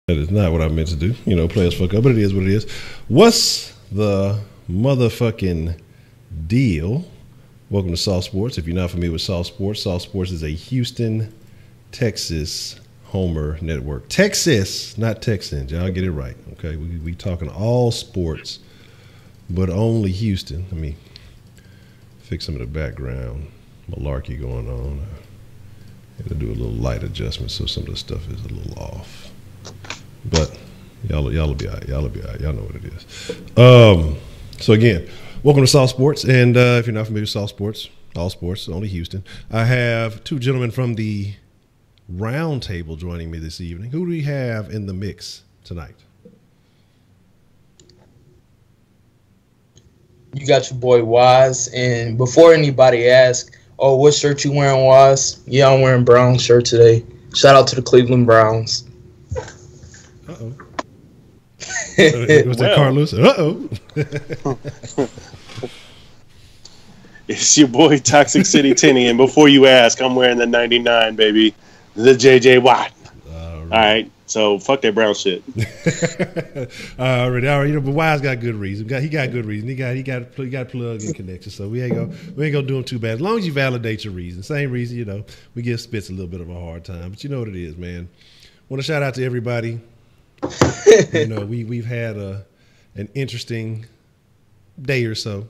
That is not what I meant to do. You know, players fuck up, but it is what it is. What's the motherfucking deal? Welcome to Sauce Sports. If you're not familiar with Sauce Sports is a Houston, Texas homer network. Texas, not Texans. Y'all get it right, okay? We talking all sports, but only Houston. Let me fix some of the background malarkey going on. I had to do a little light adjustment so some of the stuff is a little off. But y'all will be all right. Y'all will be all right. Y'all know what it is. So again, welcome to Sauce Sports. And if you're not familiar with Sauce Sports, all sports, only Houston. I have two gentlemen from the round table joining me this evening. Who do we have in the mix tonight? You got your boy Wise. And before anybody asks, oh, what shirt you wearing, Wise? Yeah, I'm wearing brown shirt today. Shout out to the Cleveland Browns. Uh-oh. Was that Carlos? Uh-oh. It's your boy Toxic City Tinny, and before you ask, I'm wearing the 99, baby. The JJ Watt. All right. So fuck that brown shit. All right. You know, but Wise got good reason. He got good reason. He got plug and connection. So we ain't gonna do him too bad. As long as you validate your reason. Same reason, you know, we give Spitz a little bit of a hard time. But you know what it is, man. Want to shout out to everybody. You know, we've had an interesting day or so.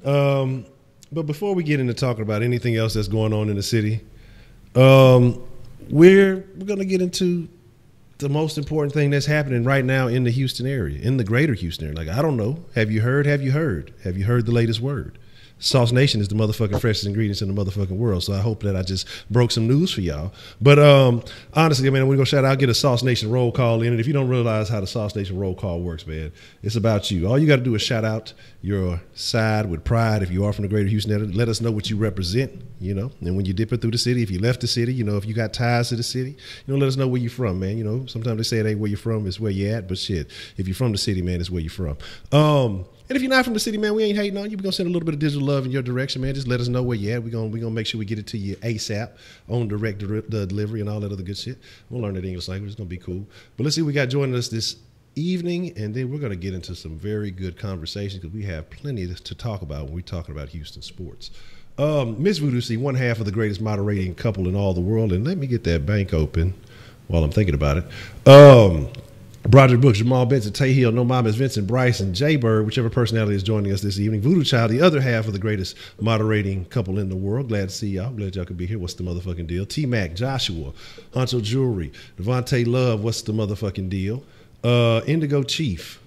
But before we get into talking about anything else that's going on in the city, we're going to get into the most important thing that's happening right now in the Houston area, in the greater Houston area. Like, I don't know. Have you heard? Have you heard the latest word? Sauce Nation is the motherfucking freshest ingredients in the motherfucking world. So I hope that I just broke some news for y'all. But honestly, man, we're going to shout out, get a Sauce Nation roll call in. And if you don't realize how the Sauce Nation roll call works, man, it's about you. All you got to do is shout out your side with pride. If you are from the greater Houston area, let us know what you represent, you know. And when you dip it through the city, if you left the city, you know, if you got ties to the city, you know, let us know where you're from, man. You know, sometimes they say it ain't where you're from, it's where you're at. But shit, if you're from the city, man, it's where you're from. And if you're not from the city, man, we ain't hating on you. We're going to send a little bit of digital love in your direction, man. Just let us know where you're at. We're gonna make sure we get it to you ASAP on direct delivery and all that other good shit. We'll learn that English language. It's going to be cool. But let's see what we got joining us this evening, and then we're going to get into some very good conversations because we have plenty to talk about when we're talking about Houston sports. Miss Voodoo C, one half of the greatest moderating couple in all the world, and let me get that bank open while I'm thinking about it. Broderick Brooks, Jamal Benson, Tay Hill, No Mamas, Vincent Bryce, and Jay Bird, whichever personality is joining us this evening. Voodoo Child, the other half of the greatest moderating couple in the world. Glad to see y'all. Glad y'all could be here. What's the motherfucking deal? T-Mac, Joshua, Honcho Jewelry, Devontae Love, what's the motherfucking deal? Indigo Chief.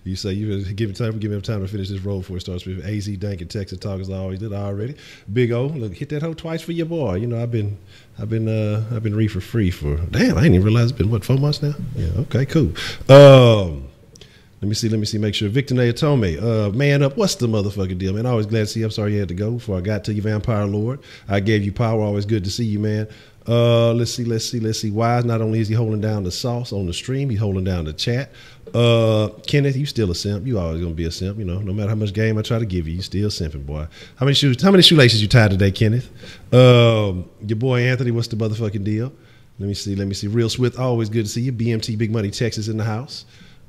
You say you give him time to finish this roll before it starts with AZ Dank and Texan Talk as I always did already. Big O, look, hit that hoe twice for your boy. You know, I've been reefer free for damn. I didn't even realize it's been 4 months now. Yeah, okay, cool. Let me see. Make sure. Victor Naotome, man up. What's the motherfucking deal, man? Always glad to see you. I'm sorry you had to go before I got to you, Vampire Lord. I gave you power. Always good to see you, man. Let's see. Wise, not only is he holding down the sauce on the stream, he's holding down the chat. Kenneth, you still a simp. You always gonna be a simp, you know. No matter how much game I try to give you, you still simping, boy. How many shoelaces you tied today, Kenneth? Your boy Anthony, what's the motherfucking deal? Let me see. Real Swift, always good to see you. BMT Big Money Texas in the house.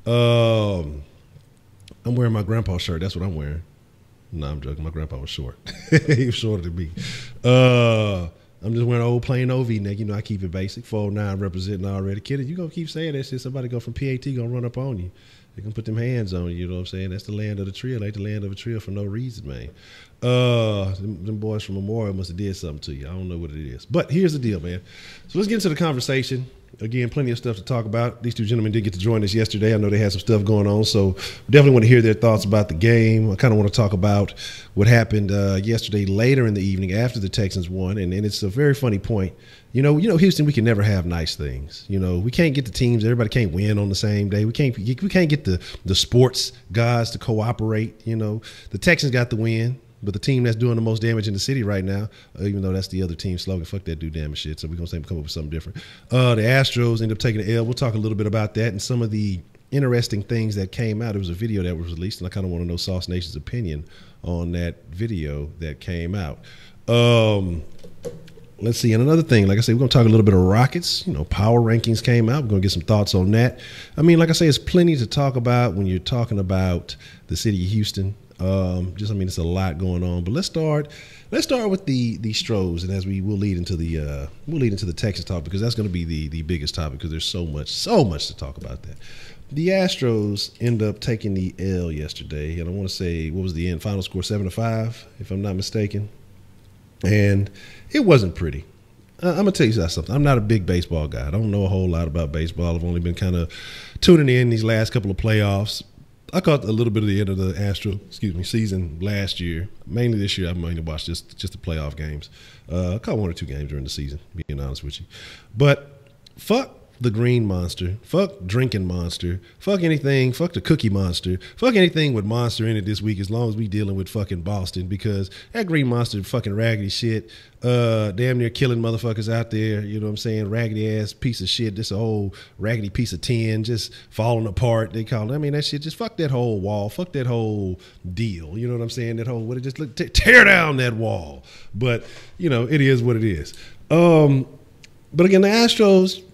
I'm wearing my grandpa's shirt. That's what I'm wearing. No, I'm joking. My grandpa was short. He was shorter than me. I'm just wearing an old plain OV neck. You know, I keep it basic. 409 representing already. Kid, you gonna keep saying that shit, somebody go from PAT gonna run up on you. They gonna put them hands on you, you know what I'm saying? That's the land of the trio. Like the land of a trio for no reason, man. Them boys from Memorial must have did something to you. I don't know what it is. But here's the deal, man. So let's get into the conversation. Again, plenty of stuff to talk about. These two gentlemen did get to join us yesterday. I know they had some stuff going on, so definitely want to hear their thoughts about the game. I kind of want to talk about what happened yesterday later in the evening after the Texans won, and it's a very funny point. You know, Houston, we can never have nice things. You know, we can't get the teams. Everybody can't win on the same day. We can't get the sports guys to cooperate. You know, the Texans got the win. But the team that's doing the most damage in the city right now, even though that's the other team slogan, fuck that do damage shit. So we're going to come up with something different. The Astros end up taking the L. We'll talk a little bit about that and some of the interesting things that came out. There was a video that was released, and I kind of want to know Sauce Nation's opinion on that video that came out. Let's see. And another thing, like I said, we're going to talk a little bit of Rockets. You know, power rankings came out. We're going to get some thoughts on that. I mean, like I say, it's plenty to talk about when you're talking about the city of Houston. It's a lot going on, but let's start with the Stros, and as we'll lead into the Texas talk, because that's going to be the biggest topic, because there's so much to talk about that. The Astros end up taking the L yesterday, and I want to say, what was the end final score? 7-5, if I'm not mistaken, and it wasn't pretty. I'm gonna tell you something. I'm not a big baseball guy. I don't know a whole lot about baseball. I've only been kind of tuning in these last couple of playoffs. I caught a little bit of the end of the season last year. Mainly this year, I've mainly watched just the playoff games. I caught one or two games during the season, being honest with you. But fuck the green monster, fuck drinking monster, fuck anything, fuck the cookie monster, fuck anything with monster in it this week, as long as we dealing with fucking Boston, because that green monster fucking raggedy shit, damn near killing motherfuckers out there, you know what I'm saying, raggedy ass piece of shit, this old raggedy piece of tin just falling apart, they call it. I mean, that shit, just fuck that whole wall, fuck that whole deal, you know what I'm saying, that whole, tear down that wall. But, you know, it is what it is. But again, the Astros,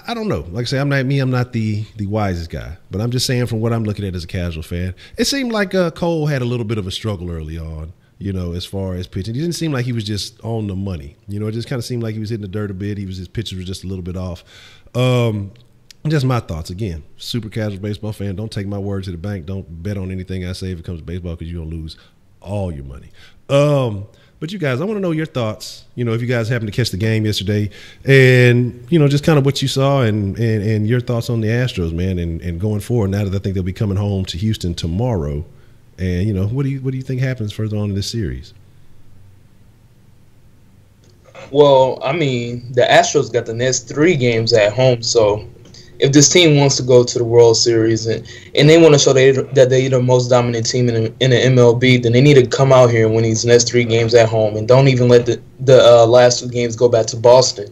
I don't know. Like I say, I'm not the wisest guy. But I'm just saying, from what I'm looking at as a casual fan, it seemed like Cole had a little bit of a struggle early on, you know, as far as pitching. He didn't seem like he was just on the money. You know, it just kind of seemed like he was hitting the dirt a bit. His pitches were just a little bit off. Just my thoughts. Again, super casual baseball fan. Don't take my word to the bank. Don't bet on anything I say if it comes to baseball, because you're going to lose all your money. But you guys, I want to know your thoughts, you know, if you guys happened to catch the game yesterday, and, you know, just kind of what you saw and your thoughts on the Astros, man, and going forward, now that I think they'll be coming home to Houston tomorrow. And, you know, what do you think happens further on in this series? Well, I mean, the Astros got the next 3 games at home, so if this team wants to go to the World Series and they want to show that they're the most dominant team in the MLB, then they need to come out here and win these next 3 games at home, and don't even let the last 2 games go back to Boston.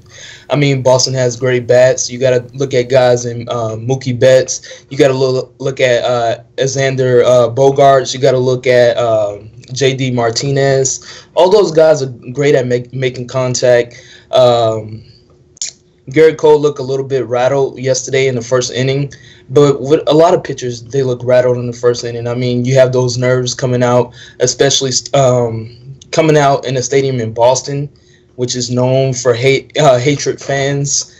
I mean, Boston has great bats. You got to look at guys in Mookie Betts. You got to look at Xander Bogaerts. You got to look at J.D. Martinez. All those guys are great at making contact. Garrett Cole looked a little bit rattled yesterday in the first inning, but with a lot of pitchers, they look rattled in the first inning. I mean, you have those nerves coming out, especially coming out in a stadium in Boston, which is known for hatred fans.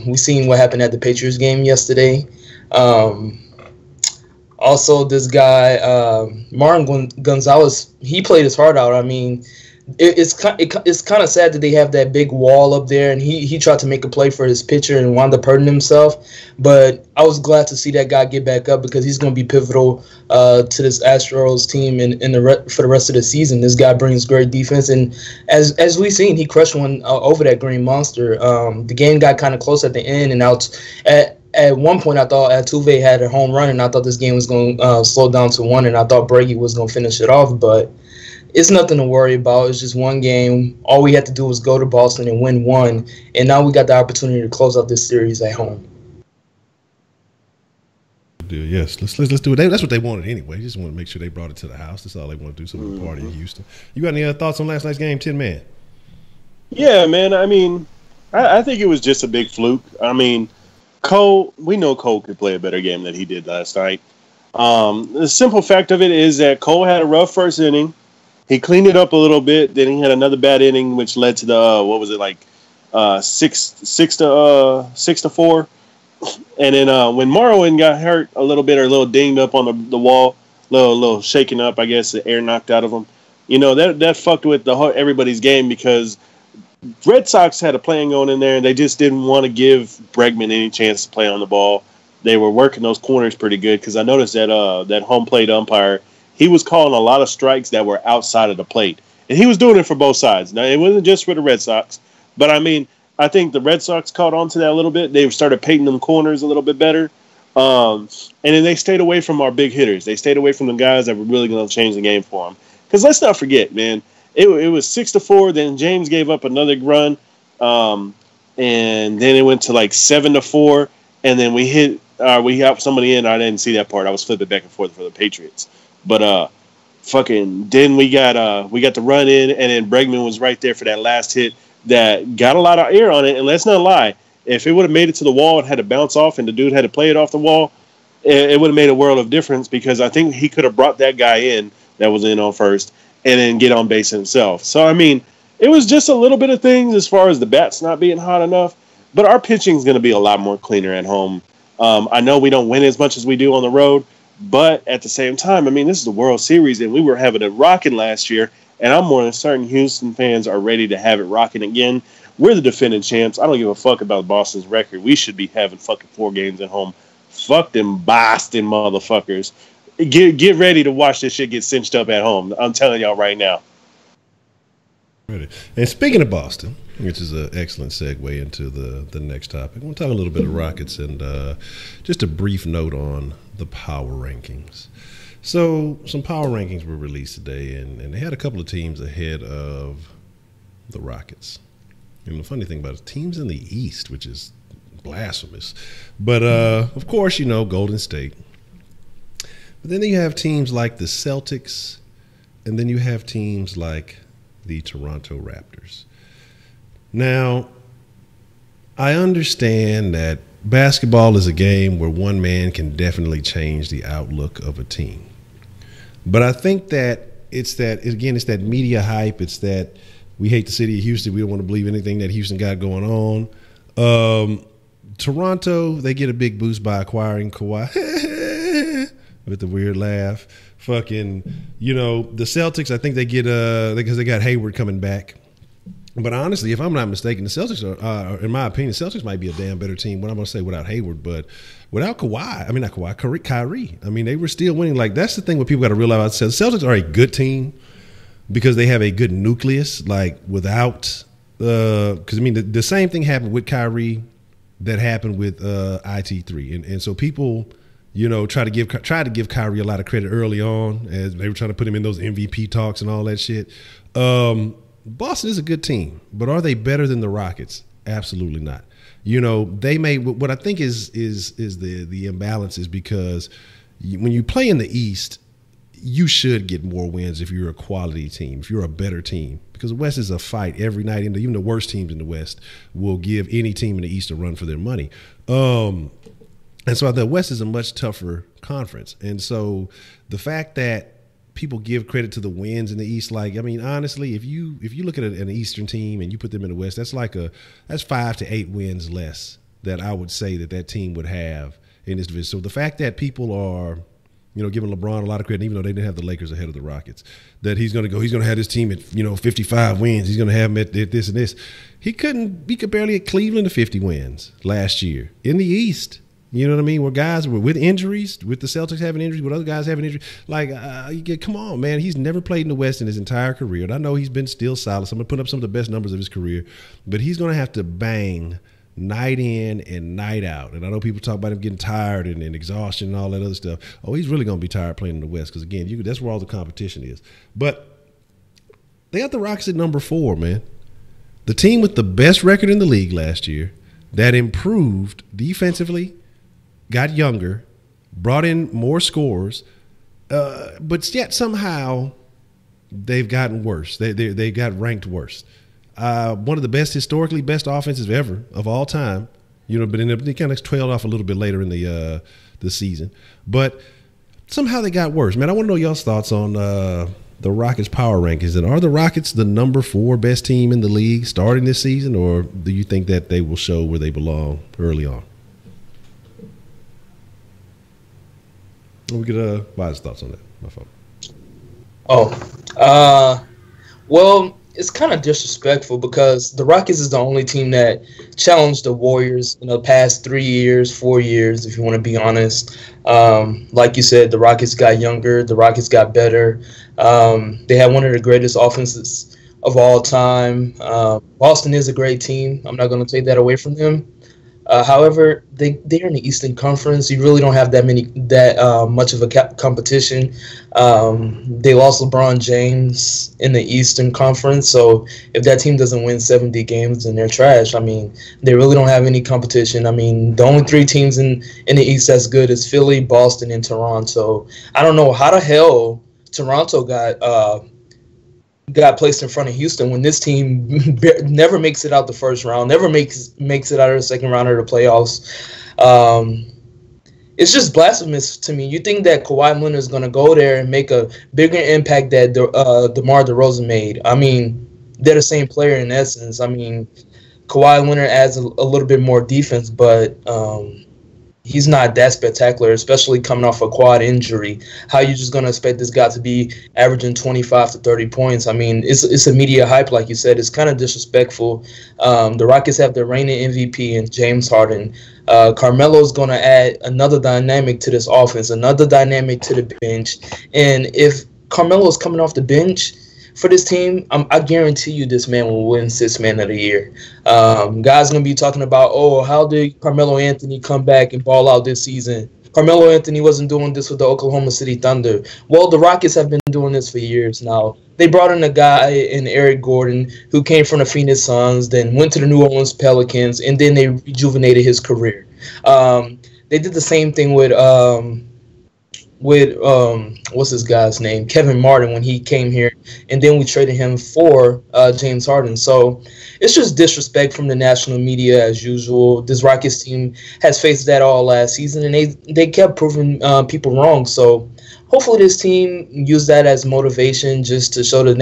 We seen what happened at the Patriots game yesterday. Also, this guy, Marwin Gonzalez, he played his heart out. I mean, it's kind of sad that they have that big wall up there, and he tried to make a play for his pitcher and wound up hurting himself. But I was glad to see that guy get back up, because he's going to be pivotal to this Astros team for the rest of the season. This guy brings great defense, and as we've seen, he crushed one over that green monster. The game got kind of close at the end, and at one point, I thought Altuve had a home run, and I thought this game was going to slow down to 1, and I thought Brady was going to finish it off, but it's nothing to worry about. It's just one game. All we had to do was go to Boston and win 1, and now we got the opportunity to close out this series at home. Yes, let's do it. That's what they wanted anyway. Just want to make sure they brought it to the house. That's all they want to do. Some party in Houston. You got any other thoughts on last night's game, Tin Man? Yeah, man. I mean, I think it was just a big fluke. I mean, we know Cole could play a better game than he did last night. The simple fact of it is that Cole had a rough first inning. He cleaned it up a little bit. Then he had another bad inning, which led to the 6-4. And then when Marwin got hurt a little bit, or a little dinged up on the wall, little shaking up. I guess the air knocked out of them. You know, that fucked with the whole everybody's game because Red Sox had a plan going in there, and they just didn't want to give Bregman any chance to play on the ball. They were working those corners pretty good because I noticed that that home plate umpire, he was calling a lot of strikes that were outside of the plate, and he was doing it for both sides. Now, it wasn't just for the Red Sox, but I mean, I think the Red Sox caught on to that a little bit. They started painting them corners a little bit better, and then they stayed away from our big hitters. They stayed away from the guys that were really going to change the game for them. Because let's not forget, man, it was 6-4. Then James gave up another run, and then it went to like 7-4, and then we got somebody in. I didn't see that part. I was flipping back and forth for the Patriots, but then we got the run in, and then Bregman was right there for that last hit that got a lot of air on it. And let's not lie, if it would have made it to the wall and had to bounce off, and the dude had to play it off the wall, it would have made a world of difference because I think he could have brought that guy in that was in on first and then get on base himself. So, I mean, it was just a little bit of things as far as the bats not being hot enough, but our pitching is going to be a lot more cleaner at home. I know we don't win as much as we do on the road, but at the same time, I mean, this is the World Series, and we were having it rocking last year, and I'm more than certain Houston fans are ready to have it rocking again. We're the defending champs. I don't give a fuck about Boston's record. We should be having fucking 4 games at home. Fuck them Boston motherfuckers. Get ready to watch this shit get cinched up at home. I'm telling y'all right now. And speaking of Boston, which is an excellent segue into the next topic, I want to talk a little bit of Rockets and just a brief note on the power rankings. So some power rankings were released today, and they had a couple of teams ahead of the Rockets. And the funny thing about it, teams in the East, which is blasphemous. But, of course, you know, Golden State. But then you have teams like the Celtics, and then you have teams like the Toronto Raptors. Now, I understand that basketball is a game where one man can definitely change the outlook of a team. But I think that it's that media hype. It's that we hate the city of Houston. We don't want to believe anything that Houston got going on. Toronto, they get a big boost by acquiring Kawhi with the weird laugh. Fucking, you know, the Celtics, I think they get because they got Hayward coming back. But honestly, if I'm not mistaken, the Celtics are, in my opinion, the Celtics might be a damn better team. What I'm going to say without Hayward, but without Kawhi, Kyrie. I mean, they were still winning. Like, that's the thing what people got to realize. The Celtics are a good team because they have a good nucleus. Like, without, because I mean, the same thing happened with Kyrie that happened with IT3, and so people, you know, try to give Kyrie a lot of credit early on as they were trying to put him in those MVP talks and all that shit. Boston is a good team, but are they better than the Rockets? Absolutely not. You know, they may. What I think is the imbalance is because when you play in the East, you should get more wins if you're a quality team, if you're a better team, because the West is a fight every night. And even the worst teams in the West will give any team in the East a run for their money. And so the West is a much tougher conference. And so the fact that people give credit to the wins in the East, like, I mean, honestly, if you look at an Eastern team and you put them in the West, that's 5 to 8 wins less that I would say that team would have in this division. So the fact that people are, you know, giving LeBron a lot of credit, even though they didn't have the Lakers ahead of the Rockets, that he's going to have his team at, you know, 55 wins. He's going to have them at this and this. He could barely at Cleveland to 50 wins last year in the East. You know what I mean? Where guys were with injuries, with the Celtics having injuries, with other guys having injuries. Like, come on, man. He's never played in the West in his entire career. And I know he's been still solid. So I'm going to put up some of the best numbers of his career. But he's going to have to bang night in and night out. And I know people talk about him getting tired and exhaustion and all that other stuff. Oh, he's really going to be tired playing in the West because, again, that's where all the competition is. But they got the Rockets at number 4, man. The team with the best record in the league last year that improved defensively, got younger, brought in more scores, but yet somehow they've gotten worse. They got ranked worse. One of the historically best offenses ever of all time, you know, but they kind of trailed off a little bit later in the season. But somehow they got worse. Man, I want to know y'all's thoughts on the Rockets' power rankings. And are the Rockets the number 4 best team in the league starting this season, or do you think that they will show where they belong early on? We could buy his thoughts on that. My fault. Well, it's kind of disrespectful because the Rockets is the only team that challenged the Warriors in the past 3 years, 4 years, if you want to be honest. Like you said, the Rockets got younger, the Rockets got better. They had one of the greatest offenses of all time. Boston is a great team. I'm not going to take that away from them. However, they're in the Eastern Conference. You really don't have that much of a competition. They lost LeBron James in the Eastern Conference, so if that team doesn't win 70 games, then they're trash. I mean, they really don't have any competition. I mean, the only 3 teams in the East that's good is Philly, Boston, and Toronto. I don't know how the hell Toronto got placed in front of Houston when this team never makes it out the first round, never makes it out of the second round of the playoffs. It's just blasphemous to me. You think that Kawhi Leonard is going to go there and make a bigger impact that DeMar DeRozan made? I mean, they're the same player in essence. I mean, Kawhi Leonard adds a little bit more defense, but he's not that spectacular, especially coming off a quad injury. How you just going to expect this guy to be averaging 25 to 30 points? I mean, it's a media hype, like you said. It's kind of disrespectful. The Rockets have the reigning MVP in James Harden. Carmelo's going to add another dynamic to this offense, another dynamic to the bench. And if Carmelo's coming off the bench for this team, I guarantee you this man will win 6th Man of the Year. Guys going to be talking about, how did Carmelo Anthony come back and ball out this season? Carmelo Anthony wasn't doing this with the Oklahoma City Thunder. Well, the Rockets have been doing this for years now. They brought in a guy in Eric Gordon who came from the Phoenix Suns, then went to the New Orleans Pelicans, and then they rejuvenated his career. They did the same thing with what's his guy's name, Kevin Martin, when he came here, and then we traded him for James Harden. So it's just disrespect from the national media as usual. This Rockets team has faced that all last season, and they kept proving people wrong. So hopefully this team use that as motivation just to show the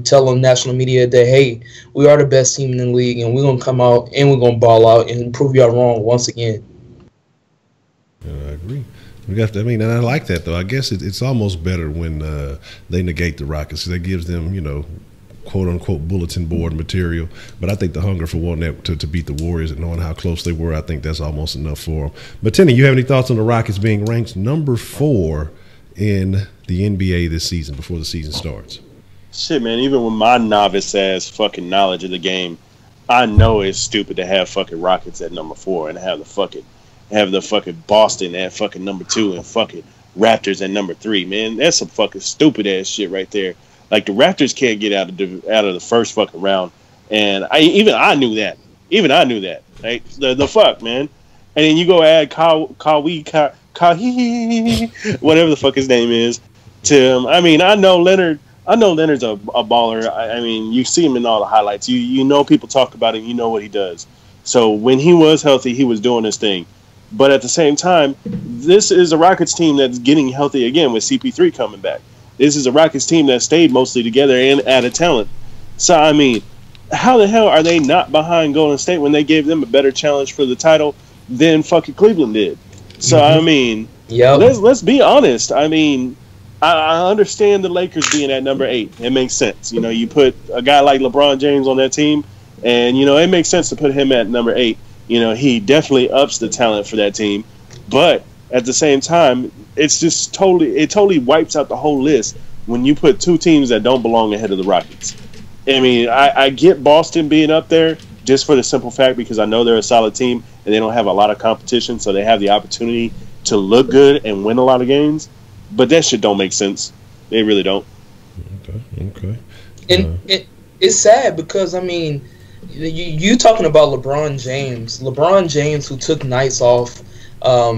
tell the national media that, hey, we are the best team in the league, and we're going to come out and we're going to ball out and prove y'all wrong once again. I agree. And I like that, though. I guess it's almost better when they negate the Rockets. That gives them, quote-unquote bulletin board material. But I think the hunger for wanting to beat the Warriors and knowing how close they were, I think that's almost enough for them. But, Tenny, you have any thoughts on the Rockets being ranked number 4 in the NBA this season before the season starts? Shit, man, even with my novice-ass fucking knowledge of the game, I know it's stupid to have fucking Rockets at number 4 and have the fucking Boston at fucking number 2 and fucking Raptors at number 3, man. That's some fucking stupid ass shit right there. Like, the Raptors can't get out of the first fucking round, and I knew that. Like, the fuck, man. And then you go add Kawhi, whatever the fuck his name is, to him. I mean, I know Leonard's a baller. I mean, you see him in all the highlights. You know people talk about him. You know what he does. So when he was healthy, he was doing his thing. But at the same time, this is a Rockets team that's getting healthy again with CP3 coming back. This is a Rockets team that stayed mostly together and added talent. So, I mean, how the hell are they not behind Golden State when they gave them a better challenge for the title than fucking Cleveland did? So, I mean, let's be honest. I mean, I understand the Lakers being at number 8. It makes sense. You put a guy like LeBron James on that team, and, it makes sense to put him at number 8. He definitely ups the talent for that team. But at the same time, it's just totally wipes out the whole list when you put 2 teams that don't belong ahead of the Rockets. I mean, I get Boston being up there just for the simple fact because I know they're a solid team and they don't have a lot of competition, so they have the opportunity to look good and win a lot of games. But that shit don't make sense. They really don't. Okay. And it's sad because, I mean, you talking about LeBron James, who took nights off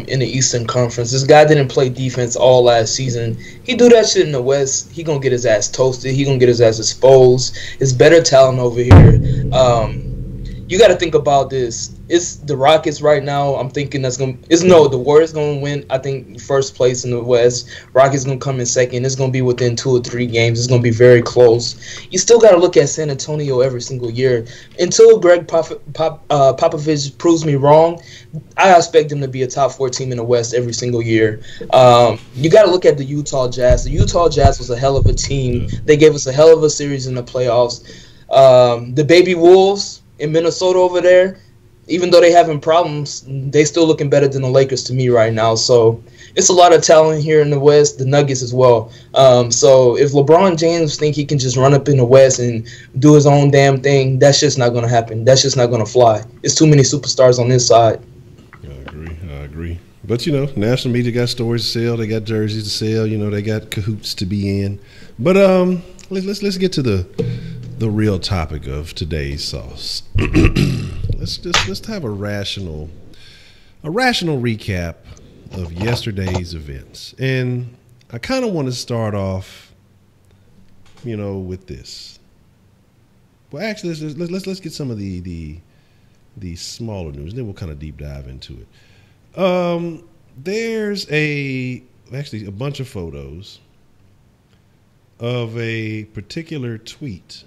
in the Eastern Conference. This guy didn't play defense all last season. He do that shit in the West, he gonna get his ass toasted. He gonna get his ass exposed. It's better talent over here. you got to think about this. It's the Rockets right now. I'm thinking the Warriors going to win. I think first place in the West. Rockets going to come in second. It's going to be within 2 or 3 games. It's going to be very close. You still got to look at San Antonio every single year. Until Greg Popovich proves me wrong, I expect them to be a top 4 team in the West every single year. You got to look at the Utah Jazz. The Utah Jazz was a hell of a team. They gave us a hell of a series in the playoffs. The Baby Wolves in Minnesota over there, even though they having problems, they still looking better than the Lakers to me right now. So it's a lot of talent here in the West, the Nuggets as well. So if LeBron James think he can just run up in the West and do his own damn thing, that's just not going to happen. That's just not going to fly. It's too many superstars on this side. I agree. But, you know, national media got stories to sell. They got jerseys to sell. You know, they got cahoots to be in. But let's get to the real topic of today's sauce. let's have a rational recap of yesterday's events, and I kind of want to start off, you know, with this. Well, actually, let's get some of the smaller news, and then we'll kind of deep dive into it. There's actually a bunch of photos of a particular tweet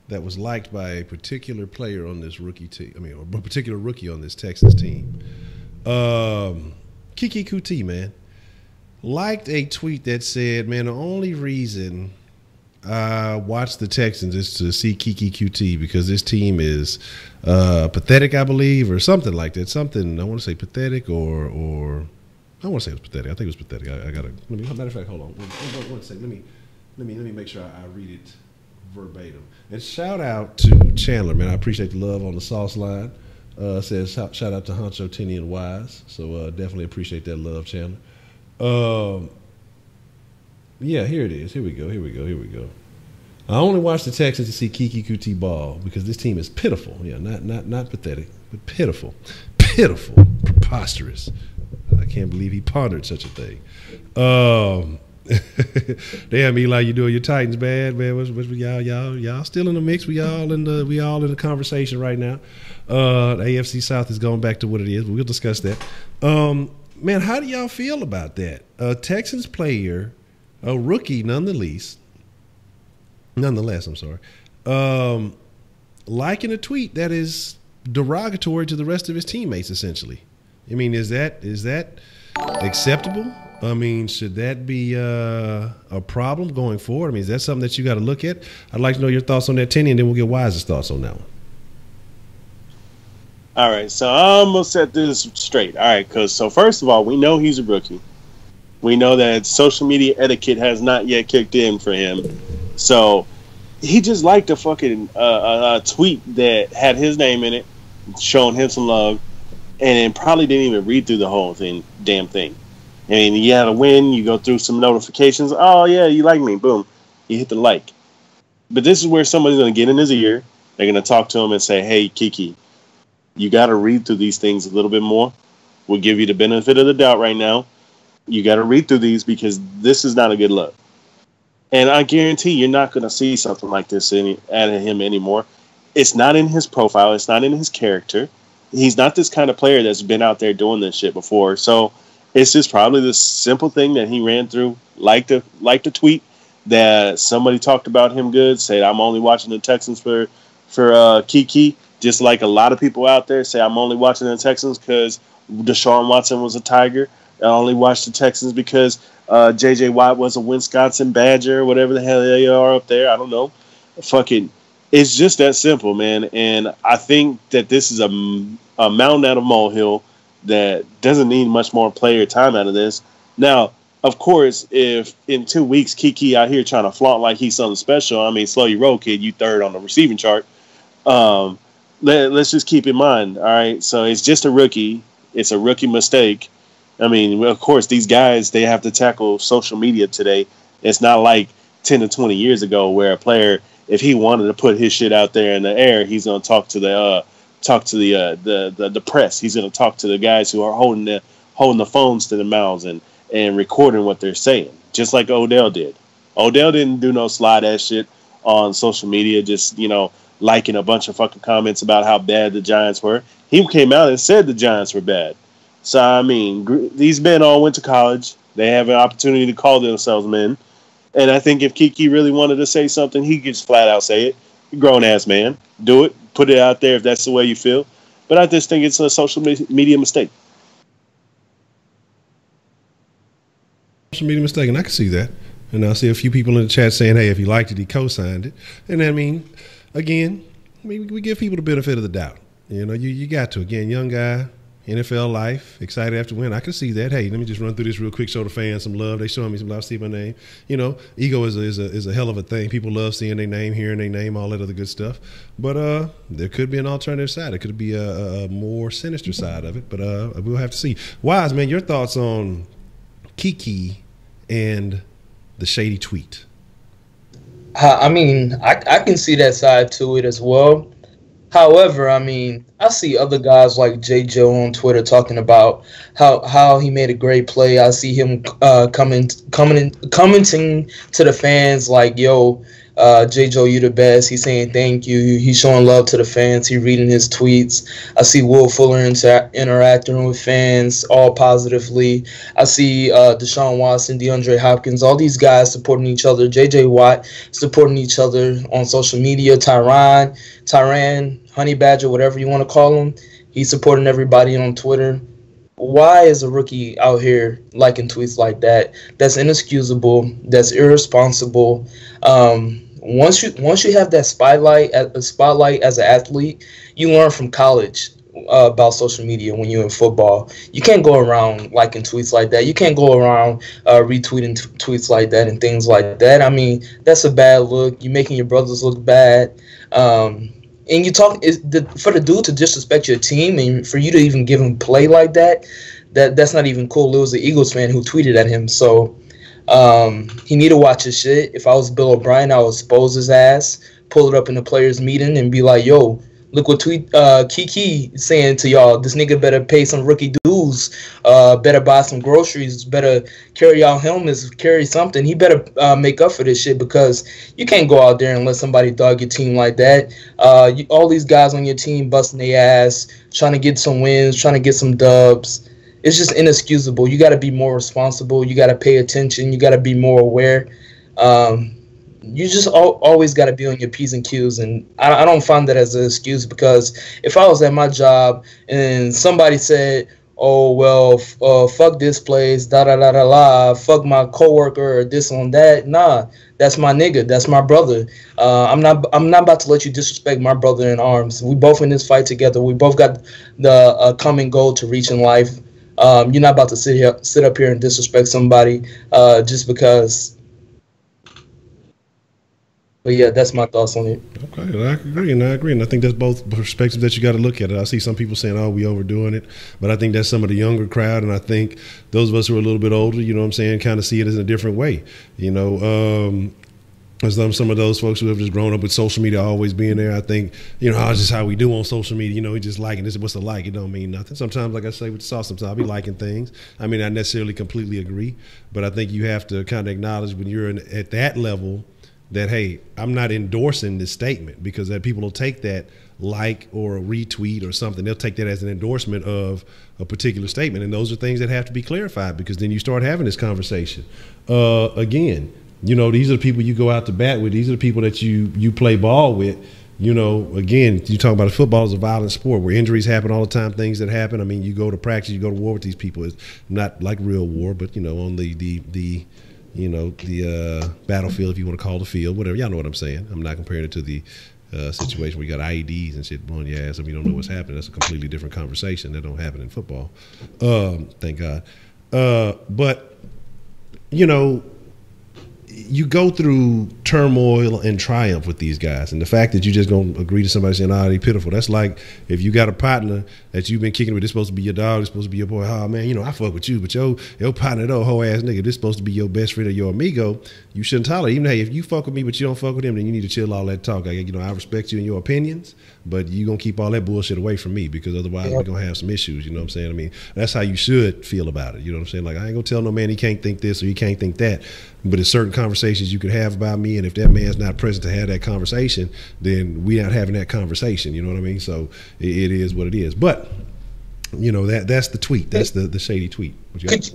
that was liked by a particular player on this rookie team. I mean, a particular rookie on this Texans team. ckin, man, liked a tweet that said, man, the only reason I watch the Texans is to see ckin because this team is pathetic, I believe, or something like that. Something, I want to say pathetic or I want to say it was pathetic. I think it was pathetic. I got to, matter of fact, hold on. One second. Let me make sure I read it verbatim. And shout out to Chandler, man. I appreciate the love on the Sauceline. Says shout out to Honcho, Tinny, and Wise. So definitely appreciate that love, Chandler. Yeah, here it is. Here we go. I only watch the Texans to see ckin ball because this team is pitiful. Yeah, not pathetic, but pitiful, preposterous. I can't believe he pondered such a thing. Damn, Eli, you doing your Titans bad, man? What's y'all still in the mix? We all in the conversation right now. The AFC South is going back to what it is, but we'll discuss that. Man, how do y'all feel about that? A Texans player, a rookie nonetheless, I'm sorry, liking a tweet that is derogatory to the rest of his teammates, essentially. I mean, is that acceptable? I mean, should that be a problem going forward? I mean, is that something that you got to look at? I'd like to know your thoughts on that, Tenny, and then we'll get Wise's thoughts on that one. All right, so I'm going to set this straight. All right, so first of all, we know he's a rookie. We know that social media etiquette has not yet kicked in for him. So he just liked a fucking tweet that had his name in it, showing him some love, and probably didn't even read through the whole damn thing. I mean, you had a win, you go through some notifications. Oh, yeah, you like me. Boom. You hit the like. But this is where somebody's going to get in his ear. They're going to talk to him and say, hey, Kiki, you got to read through these things a little bit more. We'll give you the benefit of the doubt right now. You got to read through these because this is not a good look. And I guarantee you're not going to see something like this out of him anymore. It's not in his profile. It's not in his character. He's not this kind of player that's been out there doing this shit before. So it's just probably this simple thing that he ran through, like the tweet that somebody talked about him good, said, I'm only watching the Texans for Kiki. Just like a lot of people out there say, I'm only watching the Texans because Deshaun Watson was a Tiger. I only watch the Texans because J.J. Watt was a Wisconsin Badger or whatever the hell they are up there. I don't know. Fucking, it's just that simple, man. And I think that this is a mountain out of molehill that doesn't need much more player time out of this. Now, of course, if in 2 weeks Kiki out here trying to flaunt like he's something special, I mean, slow your roll, kid. You third on the receiving chart. Let's just keep in mind, all right? So it's just a rookie. It's a rookie mistake. I mean, of course, these guys, they have to tackle social media today. It's not like 10 to 20 years ago where a player, if he wanted to put his shit out there in the air, he's going to talk to the press. He's going to talk to the guys who are holding the phones to the mouths and recording what they're saying, just like Odell did. Odell didn't do no slide ass shit on social media, just, liking a bunch of fucking comments about how bad the Giants were. He came out and said the Giants were bad. So, I mean, these men all went to college. They have an opportunity to call themselves men. And I think if Kiki really wanted to say something, he could just flat out say it. Grown-ass man. Do it. Put it out there if that's the way you feel. But I just think it's a social media mistake. Social media mistake, and I can see that. And I see a few people in the chat saying, hey, if he liked it, he co-signed it. And I mean, again, we give people the benefit of the doubt. You know, you got to. Again, young guy, NFL life, excited after win. I can see that. Hey, let me just run through this real quick, show the fans some love. They showing me some love, see my name. You know, ego is a hell of a thing. People love seeing their name, hearing their name, all that other good stuff. But there could be an alternative side. It could be a more sinister side of it. But we'll have to see. Wise, man, your thoughts on Kiki and the shady tweet? I mean, I can see that side to it as well. However, I mean, I see other guys like J. Joe on Twitter talking about how he made a great play. I see him commenting to the fans like, yo, J. Joe, you the best. He's saying thank you. He's showing love to the fans. He's reading his tweets. I see Will Fuller interacting with fans all positively. I see Deshaun Watson, DeAndre Hopkins, all these guys supporting each other. J.J. Watt supporting each other on social media. Tyrann, Honey Badger, whatever you want to call him. He's supporting everybody on Twitter. Why is a rookie out here liking tweets like that? That's inexcusable. That's irresponsible. Once you have that spotlight as an athlete, you learn from college about social media when you're in football. You can't go around liking tweets like that. You can't go around retweeting tweets like that and things like that. I mean, that's a bad look. You're making your brothers look bad. And you talk for the dude to disrespect your team and for you to even give him play like that's not even cool. It was the Eagles fan who tweeted at him. So he need to watch his shit. If I was Bill O'Brien, I would expose his ass, pull it up in the players' meeting, and be like, "Yo, look what Kiki is saying to y'all. This nigga better pay some rookie dues, better buy some groceries, better carry out helmets, carry something. He better make up for this shit because you can't go out there and let somebody dog your team like that. All these guys on your team busting their ass, trying to get some wins, trying to get some dubs. It's just inexcusable. You got to be more responsible. You got to pay attention. You got to be more aware. You just always got to be on your P's and Q's, and I don't find that as an excuse because if I was at my job and somebody said, oh, well, fuck this place, da-da-da-da-la, fuck my coworker or this on that, nah, that's my nigga, that's my brother. I'm not about to let you disrespect my brother in arms. We both in this fight together. We both got the common goal to reach in life. You're not about to sit up here and disrespect somebody just because. But yeah, that's my thoughts on it. Okay, I agree, and I think that's both perspectives that you got to look at it. I see some people saying, "Oh, we overdoing it," but I think that's some of the younger crowd, and I think those of us who are a little bit older, you know what I'm saying, kind of see it as a different way. You know, as some of those folks who have just grown up with social media always being there, I think, you know, it's just how we do on social media. You know, we just liking this. What's the like? It don't mean nothing. Sometimes, like I say with the sauce, sometimes I'll be liking things. I mean, I necessarily completely agree, but I think you have to kind of acknowledge when you're at that level that, hey, I'm not endorsing this statement, because that people will take that like or a retweet or something. They'll take that as an endorsement of a particular statement. And those are things that have to be clarified, because then you start having this conversation. Again, you know, these are the people you go out to bat with. These are the people that you play ball with. You know, again, you talk about football is a violent sport where injuries happen all the time, things that happen. I mean, you go to practice, you go to war with these people. It's not like real war, but, you know, on the battlefield, if you want to call the field, whatever. Y'all know what I'm saying. I'm not comparing it to the situation where you got IEDs and shit blowing your ass and we don't know what's happening. That's a completely different conversation. That don't happen in football. Thank God. But, you know, you go through turmoil and triumph with these guys, and the fact that you just gonna agree to somebody saying, "Oh, they pitiful," that's like if you got a partner that you've been kicking with. This supposed to be your dog. This supposed to be your boy. Oh man, you know I fuck with you, but your partner, though, whole ass nigga. This supposed to be your best friend or your amigo. You shouldn't tolerate. Even hey, if you fuck with me, but you don't fuck with him, then you need to chill all that talk. Like, you know, I respect you and your opinions, but you gonna keep all that bullshit away from me, because otherwise we're gonna have some issues. You know what I'm saying? I mean, that's how you should feel about it. You know what I'm saying? Like, I ain't gonna tell no man he can't think this or he can't think that, but it's certain conversations you could have about me, and if that man's not present to have that conversation, then we're not having that conversation. You know what I mean? So it is what it is. But you know, that's the tweet. That's the shady tweet.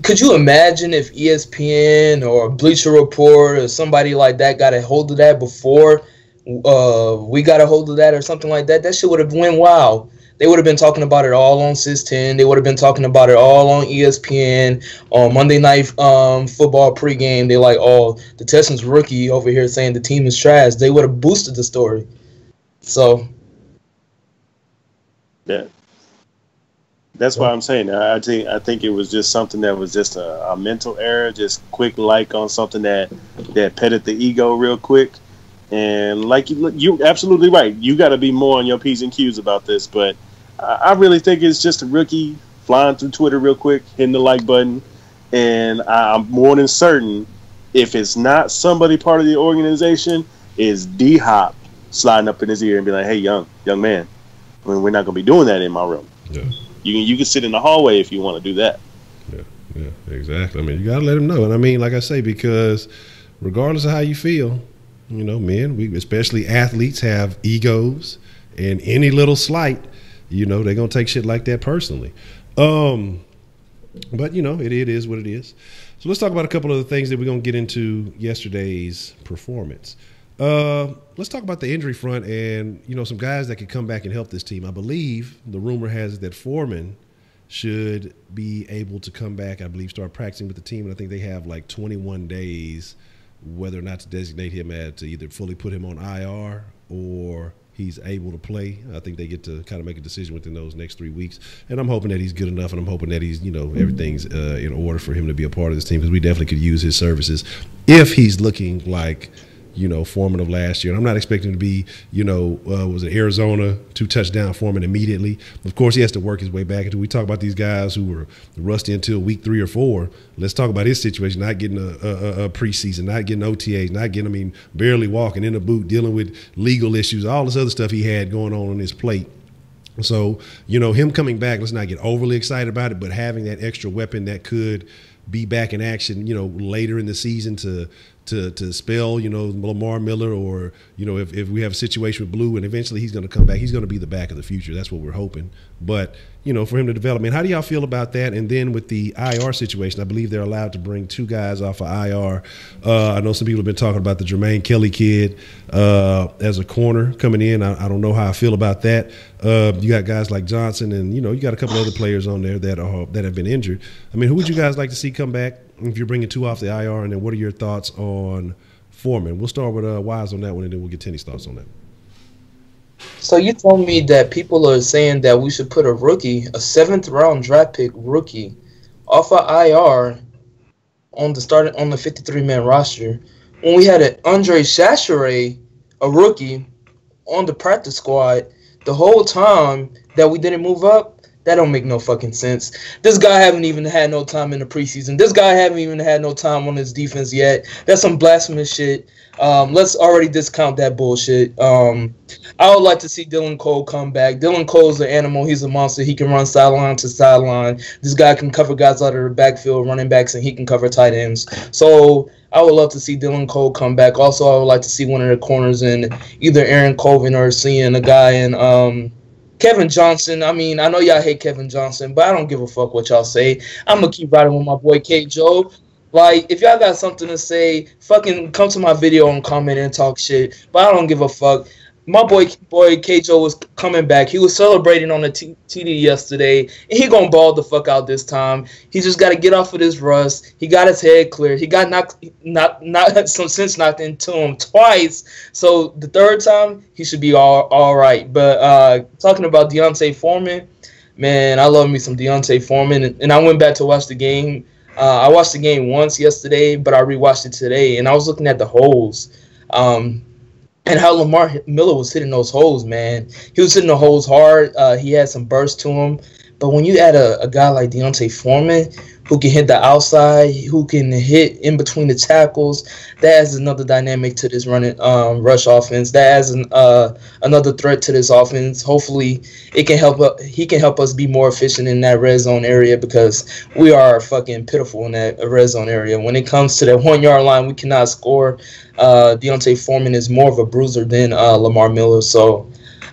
Could you imagine if ESPN or Bleacher Report or somebody like that got a hold of that before we got a hold of that or something like that? That shit would have went wild. They would have been talking about it all on Sis-10. They would have been talking about it all on ESPN, on Monday Night Football pregame. They're like, oh, the Texans rookie over here saying the team is trash. They would have boosted the story. So, yeah. That's why I'm saying I think it was just something that was just a mental error, just quick like on something that petted the ego real quick. And like you're absolutely right. You got to be more on your P's and Q's about this. But I really think it's just a rookie flying through Twitter real quick, hitting the like button. And I'm more than certain if it's not somebody part of the organization, is D-Hop sliding up in his ear and be like, hey, young man, I mean, we're not going to be doing that in my room. Yeah. You can sit in the hallway if you want to do that. Yeah, exactly. I mean, you got to let him know. And I mean, like I say, because regardless of how you feel, you know, men, we especially athletes have egos, and any little slight, you know, they're going to take shit like that personally. But, you know, it is what it is. So let's talk about a couple of the things that we're going to get into yesterday's performance. Let's talk about the injury front and, you know, some guys that could come back and help this team. I believe the rumor has it that Foreman should be able to come back, I believe, start practicing with the team. And I think they have like 21 days whether or not to designate him to either fully put him on IR or he's able to play. I think they get to kind of make a decision within those next 3 weeks. And I'm hoping that he's good enough, and I'm hoping that he's, you know, everything's in order for him to be a part of this team, because we definitely could use his services if he's looking like, you know, Foreman of last year. And I'm not expecting to be, you know, was it Arizona 2-touchdown Foreman immediately. Of course, he has to work his way back into. We talk about these guys who were rusty until week 3 or 4. Let's talk about his situation, not getting a preseason, not getting OTAs, not getting, I mean, barely walking in a boot, dealing with legal issues, all this other stuff he had going on his plate. So, you know, him coming back, let's not get overly excited about it, but having that extra weapon that could be back in action, you know, later in the season to spell, you know, Lamar Miller, or, you know, if we have a situation with Blue and eventually he's going to come back, he's going to be the back of the future. That's what we're hoping. But, you know, for him to develop, man, how do y'all feel about that? And then with the IR situation, I believe they're allowed to bring 2 guys off of IR. I know some people have been talking about the Jermaine Kelly kid as a corner coming in. I don't know how I feel about that. You got guys like Johnson, and, you know, you got a couple other players on there that have been injured. I mean, who would you guys like to see come back if you're bringing 2 off the IR? And then what are your thoughts on Foreman? We'll start with Wise on that one, and then we'll get Tenny's thoughts on that. So you told me that people are saying that we should put a rookie, a 7th-round draft pick rookie, off of IR on the 53-man roster, when we had an Andre Chachere, a rookie, on the practice squad the whole time that we didn't move up. That don't make no fucking sense. This guy haven't even had no time in the preseason. This guy haven't even had no time on his defense yet. That's some blasphemous shit. Let's already discount that bullshit. I would like to see Dylan Cole come back. Dylan Cole's an animal. He's a monster. He can run sideline to sideline. This guy can cover guys out of the backfield, running backs, and he can cover tight ends. So I would love to see Dylan Cole come back. Also, I would like to see one of the corners in either Aaron Colvin or seeing a guy in Kevin Johnson. I mean, I know y'all hate Kevin Johnson, but I don't give a fuck what y'all say. I'm going to keep riding with my boy K. Joe. Like, if y'all got something to say, fucking come to my video and comment and talk shit. But I don't give a fuck. My boy K. Joe was coming back. He was celebrating on the TD yesterday, and he gonna ball the fuck out this time. He just got to get off of this rust. He got his head clear. He got some sense knocked into him twice. So the 3rd time, he should be all right. But talking about Deontay Foreman, man, I love me some Deontay Foreman, and I went back to watch the game. I watched the game once yesterday, but I rewatched it today, and I was looking at the holes. And how Lamar Miller was hitting those holes, man. He was hitting the holes hard. He had some burst to him. But when you add a guy like Deontay Foreman, who can hit the outside, who can hit in between the tackles, that adds another dynamic to this running rush offense. That adds another threat to this offense. Hopefully, he can help us be more efficient in that red zone area, because we are fucking pitiful in that red zone area. When it comes to that 1 yard line, we cannot score. Deontay Foreman is more of a bruiser than Lamar Miller. So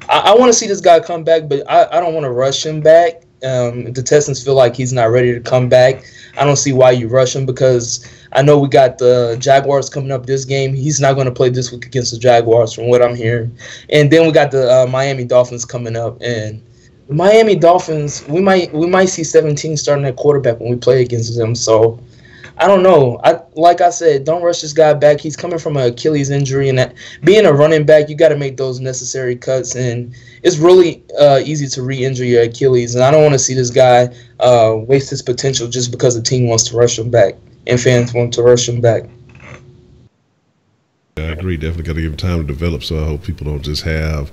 I want to see this guy come back, but I don't want to rush him back. If the Texans feel like he's not ready to come back, I don't see why you rush him, because I know we got the Jaguars coming up this game. He's not going to play this week against the Jaguars from what I'm hearing. And then we got the Miami Dolphins coming up. And the Miami Dolphins, we might see 17 starting at quarterback when we play against them. So I don't know. Like I said, don't rush this guy back. He's coming from an Achilles injury, and being a running back, you got to make those necessary cuts. And it's really easy to re-injure your Achilles. And I don't want to see this guy waste his potential just because the team wants to rush him back and fans want to rush him back. I agree. Definitely got to give him time to develop. So I hope people don't just have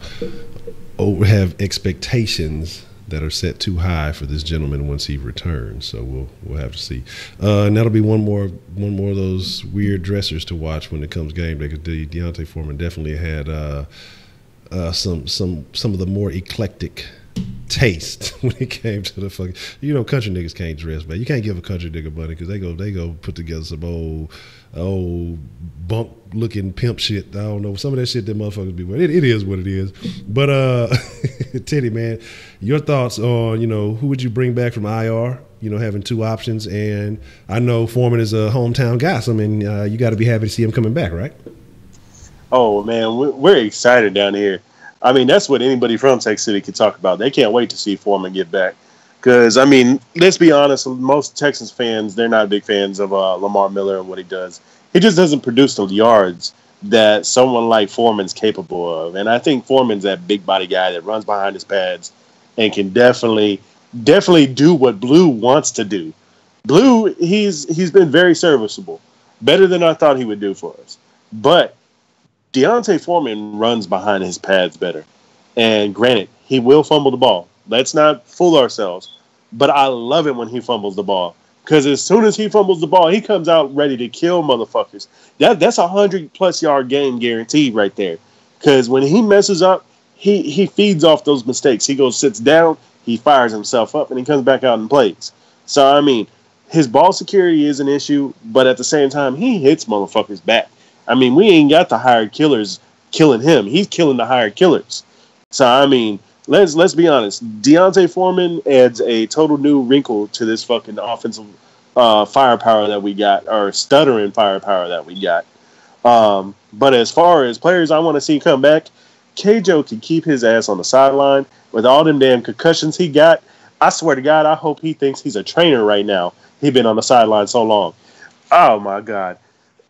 expectations that are set too high for this gentleman once he returns. So we'll have to see. And that'll be one more of those weird dressers to watch when it comes game day, because Deontay Foreman definitely had some of the more eclectic taste when it came to the fucking, country niggas can't dress, man. You can't give a country nigga money, because they go put together some old bunk looking pimp shit. I don't know, some of that shit that motherfuckers be wearing. It is what it is. But Teddy, man, your thoughts on who would you bring back from IR? Having two options, and I know Foreman is a hometown guy, so I mean, you got to be happy to see him coming back, right? Oh man, we're excited down here. I mean, that's what anybody from Texas City can talk about. They can't wait to see Foreman get back. Because, I mean, let's be honest, most Texans fans, they're not big fans of Lamar Miller and what he does. He just doesn't produce the yards that someone like Foreman's capable of. And I think Foreman's that big body guy that runs behind his pads and can definitely do what Blue wants to do. Blue, he's been very serviceable, better than I thought he would do for us. But Deontay Foreman runs behind his pads better. And granted, he will fumble the ball. Let's not fool ourselves. But I love it when he fumbles the ball. Because as soon as he fumbles the ball, he comes out ready to kill motherfuckers. That's a 100-plus yard game guaranteed right there. Because when he messes up, he feeds off those mistakes. He goes, sits down, he fires himself up, and he comes back out and plays. So, I mean, his ball security is an issue, but at the same time, he hits motherfuckers back. I mean, we ain't got the hired killers killing him. He's killing the hired killers. So, I mean, let's be honest. Deontay Foreman adds a total new wrinkle to this fucking offensive firepower that we got, or stuttering firepower that we got. But as far as players I want to see come back, K-Joe can keep his ass on the sideline with all them damn concussions he got. I swear to God, I hope he thinks he's a trainer right now. He been on the sideline so long. Oh, my God.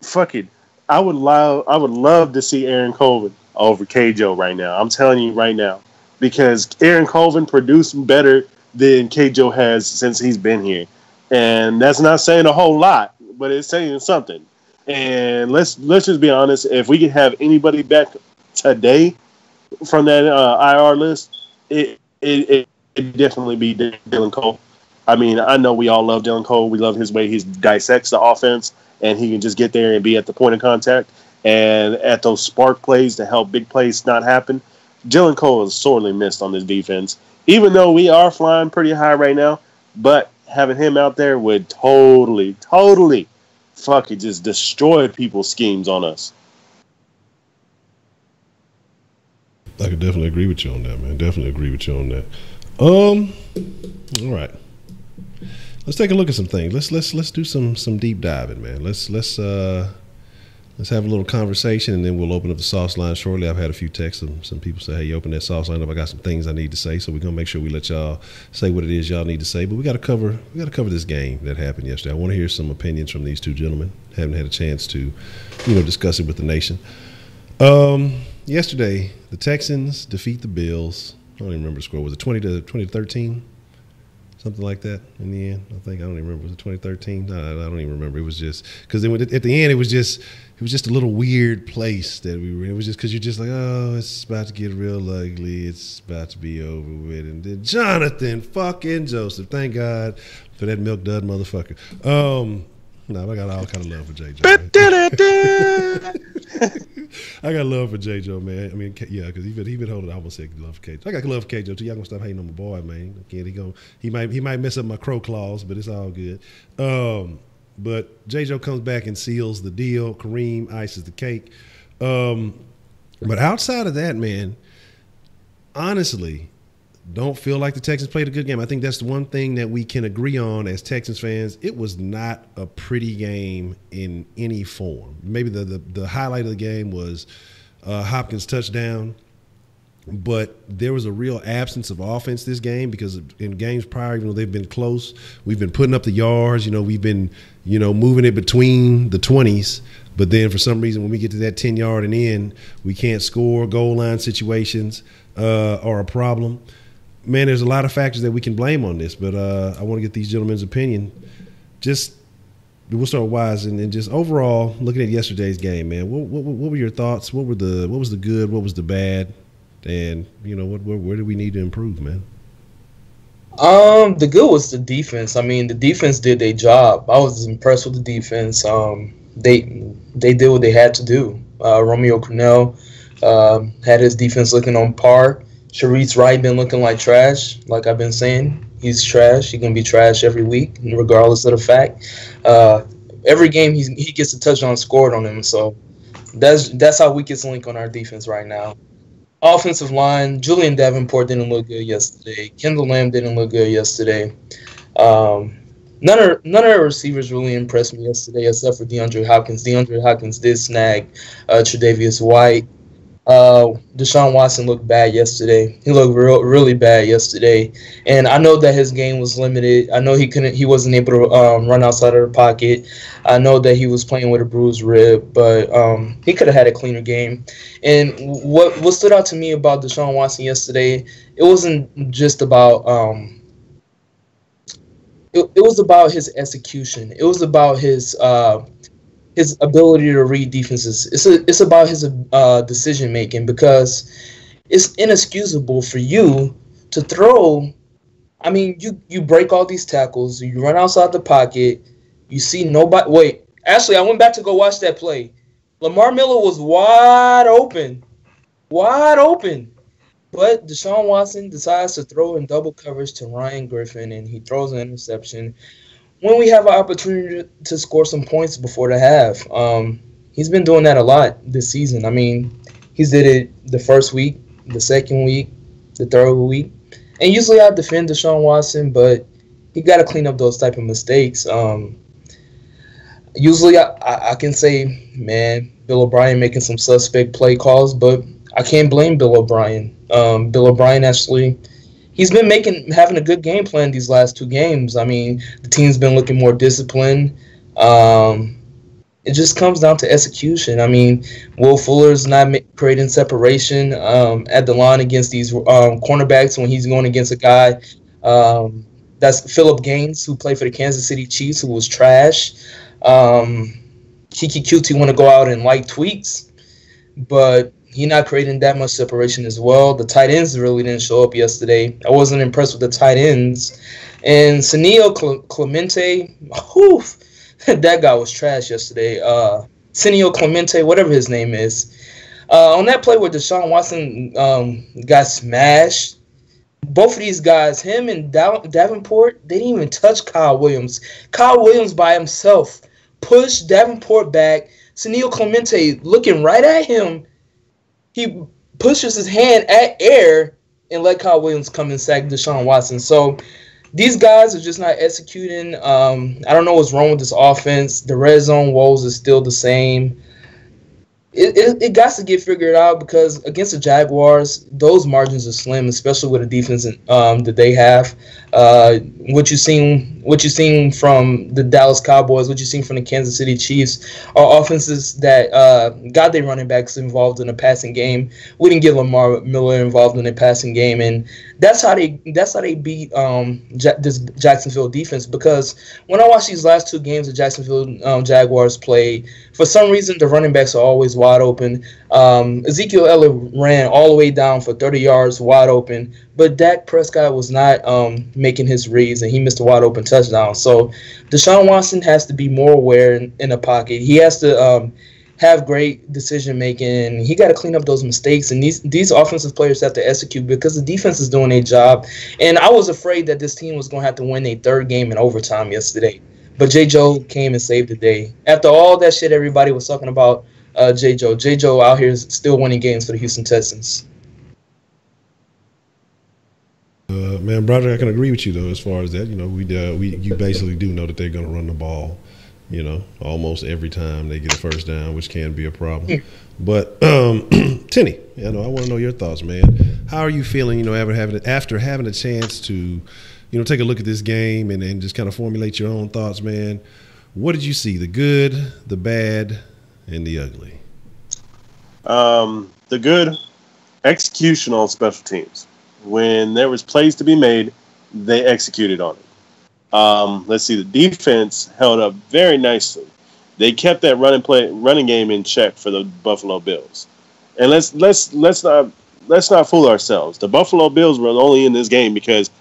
Fucking. I would love to see Aaron Colvin over K-Joe right now. I'm telling you right now. Because Aaron Colvin produced better than K-Joe has since he's been here. And that's not saying a whole lot, but it's saying something. And let's just be honest. If we could have anybody back today from that IR list, it definitely be Dylan Cole. I mean, I know we all love Dylan Cole. We love his way he dissects the offense, and he can just get there and be at the point of contact and at those spark plays to help big plays not happen. Dylan Cole is sorely missed on this defense, even though we are flying pretty high right now. But having him out there would totally fucking just destroy people's schemes on us. I could definitely agree with you on that, man. Definitely agree with you on that. All right. Let's take a look at some things. Let's do some deep diving, man. Let's have a little conversation, and then we'll open up the sauce line shortly. I've had a few texts. Some people say, hey, you open that sauce line up. I got some things I need to say, so we're going to make sure we let y'all say what it is y'all need to say. But we got to cover this game that happened yesterday. I want to hear some opinions from these two gentlemen. Haven't had a chance to, discuss it with the nation. Yesterday, the Texans defeat the Bills. I don't even remember the score. Was it 20-13? something like that in the end. I think I don't even remember. Was it 2013? I don't even remember. It was just because at the end it was just a little weird place that we were in. It was just because you're just like, oh, it's about to get real ugly. It's about to be over with. And then Jonathan fucking Joseph. Thank God for that milk dud motherfucker. No, I got all kind of love for J. Joe. I got love for J. Joe, man. I mean, yeah, because he been holding. I almost said love for K. I got love for K. Joe too. Y'all gonna stop hating on my boy, man. Again, he might mess up my crow claws, but it's all good. But J. Joe comes back and seals the deal. Kareem ices the cake. But outside of that, man, honestly, don't feel like the Texans played a good game. I think that's the one thing that we can agree on as Texans fans. It was not a pretty game in any form. Maybe the highlight of the game was Hopkins' touchdown, but there was a real absence of offense this game because in games prior, even though they've been close, we've been putting up the yards. We've been moving it between the 20s. But then for some reason, when we get to that 10-yard and in, we can't score. Goal line situations are a problem. Man, there's a lot of factors that we can blame on this, but I want to get these gentlemen's opinion. Just we'll start with Wise and just overall looking at yesterday's game, man. What were your thoughts? What was the good? What was the bad? And where do we need to improve, man? The good was the defense. I mean, the defense did their job. I was impressed with the defense. They did what they had to do. Romeo Crennel had his defense looking on par. Shareece Wright been looking like trash, like I've been saying. He's trash. He's going to be trash every week, regardless of the fact. Every game he gets a touchdown scored on him, so that's our weakest link on our defense right now. Offensive line, Julian Davenport didn't look good yesterday. Kendall Lamb didn't look good yesterday. None of the receivers really impressed me yesterday except for DeAndre Hopkins. DeAndre Hopkins did snag Tre'Davious White. Deshaun Watson looked bad yesterday. He looked really bad yesterday, and I know that his game was limited. I know he wasn't able to run outside of the pocket. I know that he was playing with a bruised rib, but he could have had a cleaner game. And what stood out to me about Deshaun Watson yesterday, it wasn't just about it was about his execution. It was about his ability to read defenses. It's about his decision making, because it's inexcusable for you to throw. I mean, you break all these tackles, you run outside the pocket, you see nobody. Wait, actually, I went back to go watch that play. Lamar Miller was wide open, but Deshaun Watson decides to throw in double coverage to Ryan Griffin, and he throws an interception when we have an opportunity to score some points before the half. He's been doing that a lot this season. I mean, he's did it the first week, the second week, the third week. And usually I defend Deshaun Watson, but he got to clean up those type of mistakes. Usually I can say, man, Bill O'Brien making some suspect play calls, but I can't blame Bill O'Brien. Bill O'Brien actually, he's been having a good game plan these last two games. I mean, the team's been looking more disciplined. It just comes down to execution. I mean, Will Fuller's not creating separation at the line against these cornerbacks when he's going against a guy. That's Phillip Gaines, who played for the Kansas City Chiefs, who was trash. Kiki Qt want to go out and light tweets, but he's not creating that much separation as well. The tight ends really didn't show up yesterday. I wasn't impressed with the tight ends. And Senio Clemente, that guy was trash yesterday. Senio Clemente, whatever his name is. On that play where Deshaun Watson got smashed, both of these guys, him and Davenport, they didn't even touch Kyle Williams. Kyle Williams by himself pushed Davenport back. Senio Clemente looking right at him, he pushes his hand at air and let Kyle Williams come and sack Deshaun Watson. So these guys are just not executing. I don't know what's wrong with this offense. The red zone woes is still the same. It got to get figured out, because against the Jaguars, those margins are slim, especially with the defense that they have. What you've seen what you've seen from the Dallas Cowboys, what you've seen from the Kansas City Chiefs, are offenses that got their running backs involved in the passing game. We didn't get Lamar Miller involved in the passing game, and that's how they beat this Jacksonville defense. Because when I watch these last two games the Jacksonville Jaguars play, for some reason the running backs are always wide open. Ezekiel Elliott ran all the way down for 30 yards wide open, but Dak Prescott was not making his reads, and he missed a wide open touchdown. So Deshaun Watson has to be more aware in the pocket. He has to have great decision making. He got to clean up those mistakes, and these offensive players have to execute because the defense is doing their job. And I was afraid that this team was going to have to win a third game in overtime yesterday, but J. Joe came and saved the day. After all that shit everybody was talking about J. Joe out here is still winning games for the Houston Texans. Man, brother, I can agree with you though as far as that. You know, you basically do know that they're going to run the ball, you know, almost every time they get a first down, which can be a problem. But Tenny, I want to know your thoughts, man. How are you feeling? You know, after having a chance to, you know, take a look at this game and just kind of formulate your own thoughts, man. What did you see? The good, the bad, and the ugly? The good, execution on special teams. When there was plays to be made, they executed on it. Let's see, the defense held up very nicely. They kept that running game in check for the Buffalo Bills. And let's not fool ourselves. The Buffalo Bills were only in this game because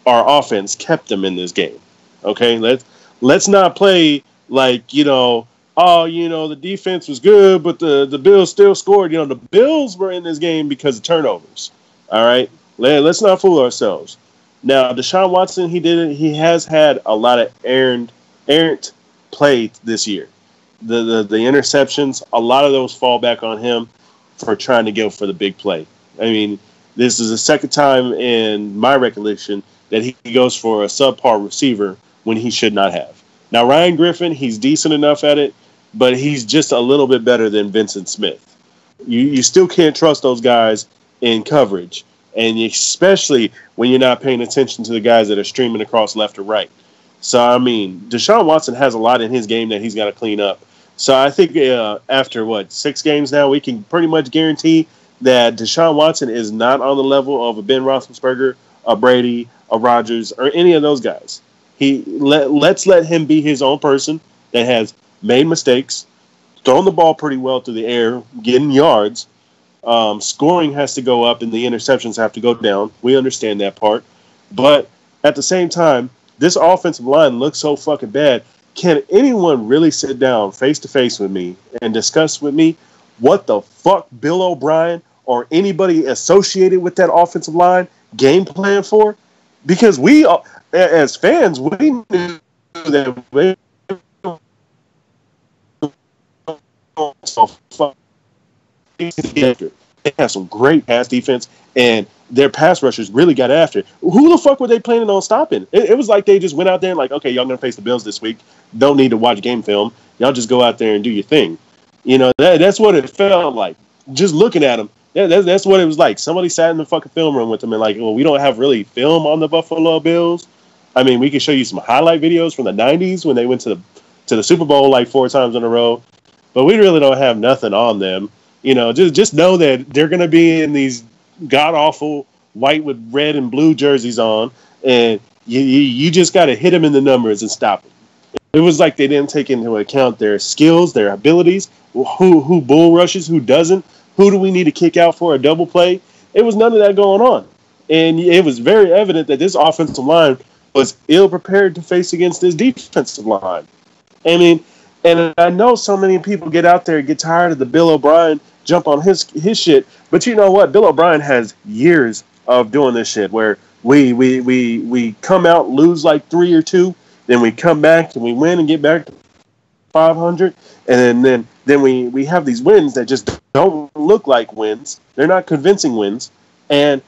our offense kept them in this game. Okay, let's not play like, you know, oh, you know, the defense was good, but the Bills still scored. You know, the Bills were in this game because of turnovers. All right, let's not fool ourselves. Now, Deshaun Watson, he has had a lot of errant play this year. The interceptions, a lot of those fall back on him for trying to go for the big play. I mean, this is the second time in my recollection that he goes for a subpar receiver when he should not have. Now, Ryan Griffin, he's decent enough at it, but he's just a little bit better than Vincent Smith. You still can't trust those guys in coverage, and especially when you're not paying attention to the guys that are streaming across left or right. So, I mean, Deshaun Watson has a lot in his game that he's got to clean up. So I think after, 6 games now, we can pretty much guarantee that Deshaun Watson is not on the level of a Ben Roethlisberger, a Brady, a Rodgers, or any of those guys. Let's let him be his own person that has made mistakes, thrown the ball pretty well through the air, getting yards. Scoring has to go up and the interceptions have to go down. We understand that part. But at the same time, this offensive line looks so fucking bad. Can anyone really sit down face-to-face with me and discuss with me what the fuck Bill O'Brien or anybody associated with that offensive line game plan for? Because we, as fans, we knew that they have some great pass defense, and their pass rushers really got after it. Who the fuck were they planning on stopping? It was like they just went out there and like, okay, y'all going to face the Bills this week. Don't need to watch game film. Y'all just go out there and do your thing. You know, that's what it felt like. Just looking at them, that's what it was like. Somebody sat in the fucking film room with them and like, well, we don't have really film on the Buffalo Bills. I mean, we can show you some highlight videos from the 90s when they went to the Super Bowl like 4 times in a row, but we really don't have nothing on them. You know, just know that they're going to be in these god-awful white with red and blue jerseys on, and you just got to hit them in the numbers and stop them. It was like they didn't take into account their skills, their abilities, who bull rushes, who doesn't, who do we need to kick out for a double play. It was none of that going on. And it was very evident that this offensive line was ill-prepared to face against this defensive line. I mean, and I know so many people get out there and get tired of the Bill O'Brien jump on his shit, but you know what? Bill O'Brien has years of doing this shit where we come out, lose like 3 or 2, then we come back and we win and get back to 500, and then we have these wins that just don't look like wins. They're not convincing wins, and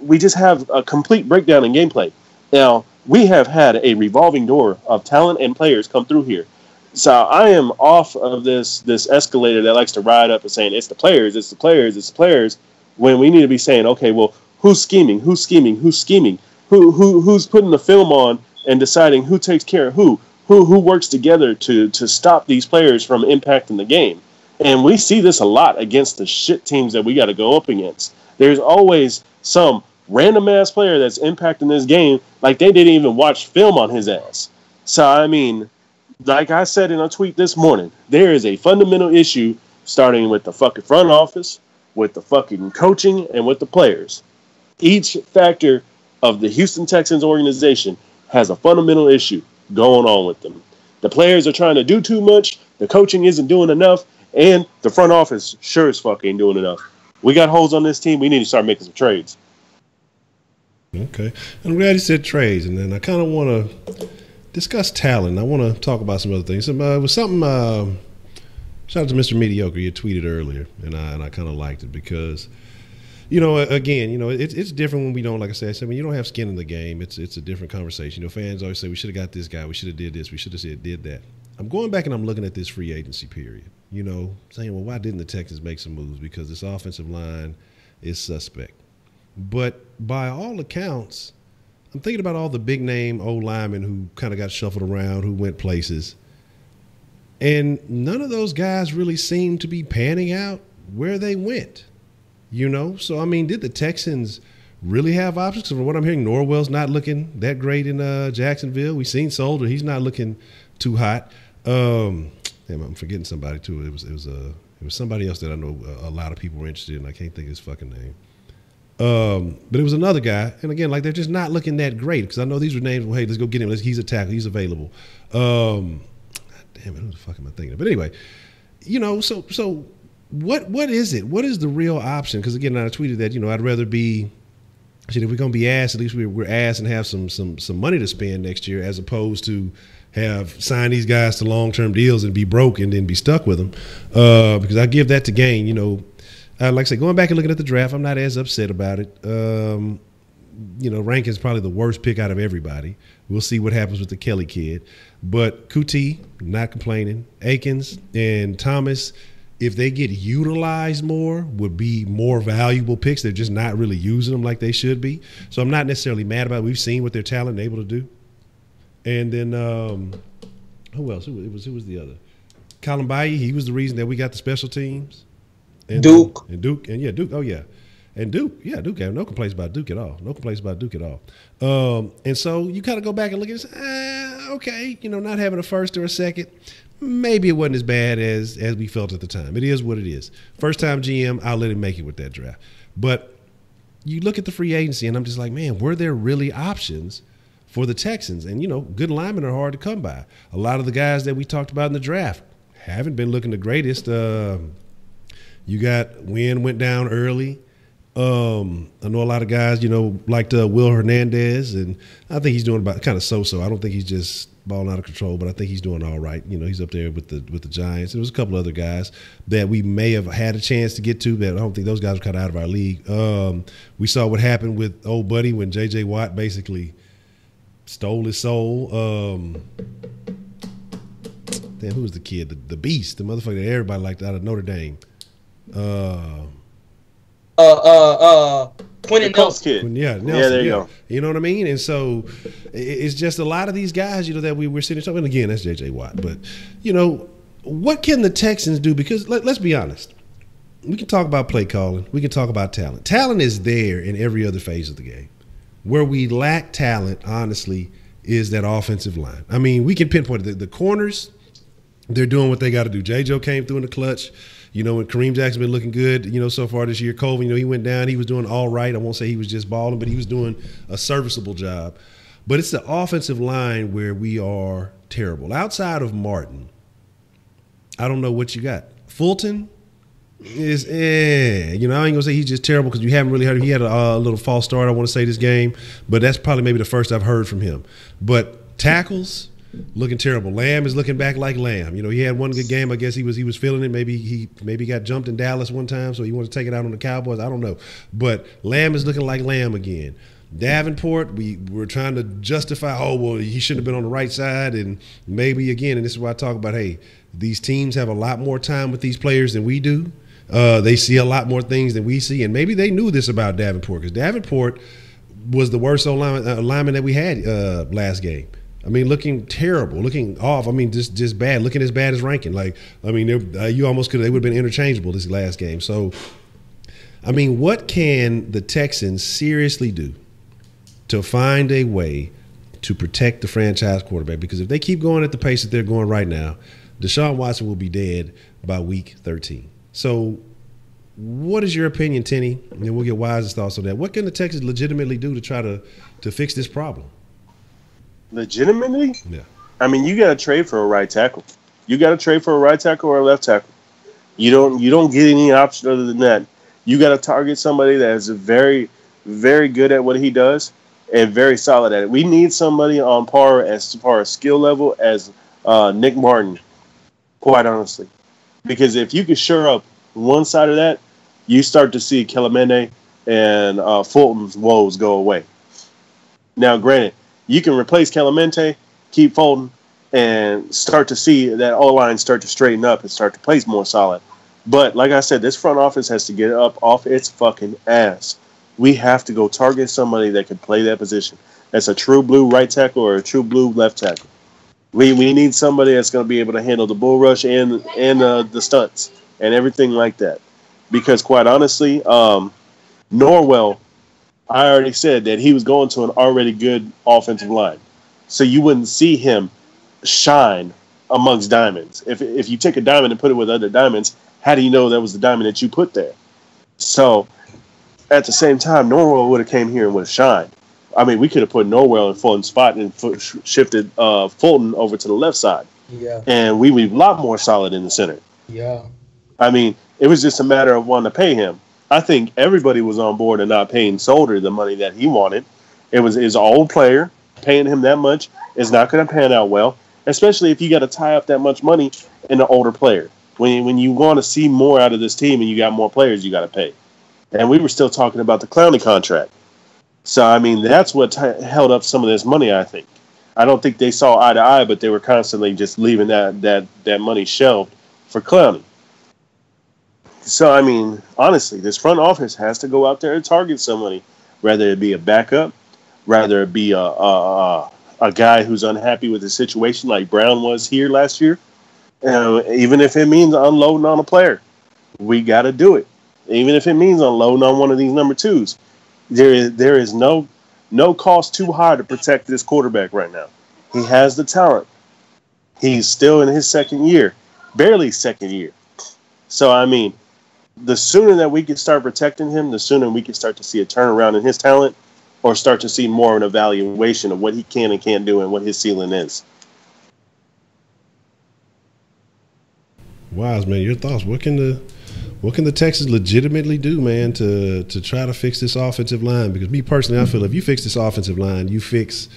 we just have a complete breakdown in gameplay. Now, we have had a revolving door of talent and players come through here. So I am off of this escalator that likes to ride up and saying it's the players, it's the players, it's the players, when we need to be saying, okay, well, who's scheming, who's putting the film on and deciding who takes care of who works together to stop these players from impacting the game. And we see this a lot against the shit teams that we got to go up against. There's always some random ass player that's impacting this game like they didn't even watch film on his ass. So, I mean, like I said in a tweet this morning, there is a fundamental issue starting with the fucking front office, with the fucking coaching, and with the players. Each factor of the Houston Texans organization has a fundamental issue going on with them. The players are trying to do too much, the coaching isn't doing enough, and the front office sure as fuck ain't doing enough. We got holes on this team. We need to start making some trades. Okay. I'm glad you said trades, and then I kind of want to discuss talent. I want to talk about some other things. It was something, shout out to Mr. Mediocre. You tweeted earlier, and I kind of liked it because, again, it's different when we don't, like I said, when you don't have skin in the game, it's a different conversation. Fans always say, we should have got this guy. We should have did this. We should have did that. I'm going back and I'm looking at this free agency period, saying, well, why didn't the Texans make some moves? Because this offensive line is suspect. But by all accounts, I'm thinking about all the big name old linemen who kind of got shuffled around, who went places. And none of those guys really seem to be panning out where they went, So, I mean, did the Texans really have options? Because from what I'm hearing, Norwell's not looking that great in Jacksonville. We've seen Soldier. He's not looking too hot. I'm forgetting somebody, too. It was somebody else that I know a lot of people were interested in. I can't think of his fucking name. But it was another guy, and again, like they're just not looking that great because I know these were names. Well, hey, let's go get him. He's a tackle. He's available. Damn it, who the fuck am I thinking of? But anyway, so what is it? What is the real option? Because again, I tweeted that I'd rather be. If we're gonna be ass, at least we're ass and have some money to spend next year, as opposed to have signed these guys to long-term deals and be broke and then be stuck with them. Because I give that to Gain. Like I said, going back and looking at the draft, I'm not as upset about it. Rankin's probably the worst pick out of everybody. We'll see what happens with the Kelly kid. But Kuti, not complaining. Akins and Thomas, if they get utilized more, would be more valuable picks. They're just not really using them like they should be. So I'm not necessarily mad about it. We've seen what their talent able to do. And then who else? Who was the other? Colin Baye, he was the reason that we got the special teams. And Duke. Duke. Oh, yeah. And Duke. Yeah, Duke. I have no complaints about Duke at all. And so you kind of go back and look at it and say, okay, not having a first or a second, maybe it wasn't as bad as we felt at the time. It is what it is. First-time GM, I'll let him make it with that draft. But you look at the free agency, and I'm just like, man, were there really options for the Texans? And, good linemen are hard to come by. A lot of the guys that we talked about in the draft haven't been looking the greatest. You got Wynn went down early. I know a lot of guys, liked Will Hernandez, and I think he's doing about kind of so-so. I don't think he's just balling out of control, but I think he's doing all right. He's up there with the Giants. There was a couple other guys that we may have had a chance to get to, but I don't think those guys were kind of out of our league. We saw what happened with old buddy when J.J. Watt basically stole his soul. Damn, who was the kid? The beast, the motherfucker that everybody liked out of Notre Dame. Quentin Nelson. Yeah, Nelson. Yeah, there you go. You know what I mean? And so it's just a lot of these guys, that we were sitting talking. And again, that's J.J. Watt. But, what can the Texans do? Because let's be honest. We can talk about play calling. We can talk about talent. Talent is there in every other phase of the game. Where we lack talent, honestly, is that offensive line. I mean, we can pinpoint it. The corners, they're doing what they got to do. J.J. came through in the clutch. When Kareem Jackson been looking good, so far this year. Colvin, he went down. He was doing all right. I won't say he was just balling, but he was doing a serviceable job. But it's the offensive line where we are terrible. Outside of Martin, I don't know what you got. Fulton is, I ain't going to say he's just terrible because you haven't really heard him. He had a little false start, I want to say, this game. But that's probably maybe the first I've heard from him. But tackles, looking terrible. Lamb is looking back like Lamb. He had one good game. I guess he was feeling it. Maybe he got jumped in Dallas one time, so he wanted to take it out on the Cowboys. I don't know. But Lamb is looking like Lamb again. Davenport, we were trying to justify, he shouldn't have been on the right side. And maybe, again, and this is why I talk about, hey, these teams have a lot more time with these players than we do. They see a lot more things than we see. And maybe they knew this about Davenport because Davenport was the worst lineman that we had last game. I mean, looking terrible, looking off. I mean, just bad, looking as bad as Rankin. Like, I mean, you almost could. They would have been interchangeable this last game. So, I mean, what can the Texans seriously do to find a way to protect the franchise quarterback? Because if they keep going at the pace that they're going right now, Deshaun Watson will be dead by week 13. So, what is your opinion, Tenny? And then we'll get Wise's thoughts on that. What can the Texans legitimately do to try to fix this problem? Legitimately? Yeah. I mean, you got to trade for a right tackle. You got to trade for a right tackle or a left tackle. You don't get any option other than that. You got to target somebody that is very, very good at what he does and very solid at it. We need somebody on par as far as skill level as Nick Martin, quite honestly. Because if you can shore up one side of that, you start to see Kelemene and Fulton's woes go away. Now, granted, you can replace Kelemene, keep Fulton, and start to see that O-line start to straighten up and start to play more solid. But like I said, this front office has to get up off its fucking ass. We have to go target somebody that can play that position. That's a true blue right tackle or a true blue left tackle. We need somebody that's going to be able to handle the bull rush and the stunts and everything like that. Because quite honestly, Norwell, I already said that he was going to an already good offensive line. So you wouldn't see him shine amongst diamonds. If you take a diamond and put it with other diamonds, how do you know that was the diamond that you put there? So at the same time, Norwell would have came here and would have shined. I mean, we could have put Norwell in Fulton's spot and shifted Fulton over to the left side. Yeah. And we would be a lot more solid in the center. Yeah. I mean, it was just a matter of wanting to pay him. I think everybody was on board and not paying Solder the money that he wanted. It was his old player. Paying him that much is not going to pan out well, especially if you got to tie up that much money in an older player. When you want to see more out of this team and you got more players, you got to pay. And we were still talking about the Clowney contract. So, I mean, that's what held up some of this money, I think. I don't think they saw eye to eye, but they were constantly just leaving that money shelved for Clowney. So, I mean, honestly, this front office has to go out there and target somebody, whether it be a backup, rather it be a guy who's unhappy with the situation like Brown was here last year. Even if it means unloading on a player, we got to do it. Even if it means unloading on one of these number twos. There is no cost too high to protect this quarterback right now. He has the talent. He's still in his second year, barely second year. So, I mean, the sooner that we can start protecting him, the sooner we can start to see a turnaround in his talent or start to see more of an evaluation of what he can and can't do and what his ceiling is. Wise, man, your thoughts. What can the Texans legitimately do, man, to try to fix this offensive line? Because me personally, I feel if you fix this offensive line, you fix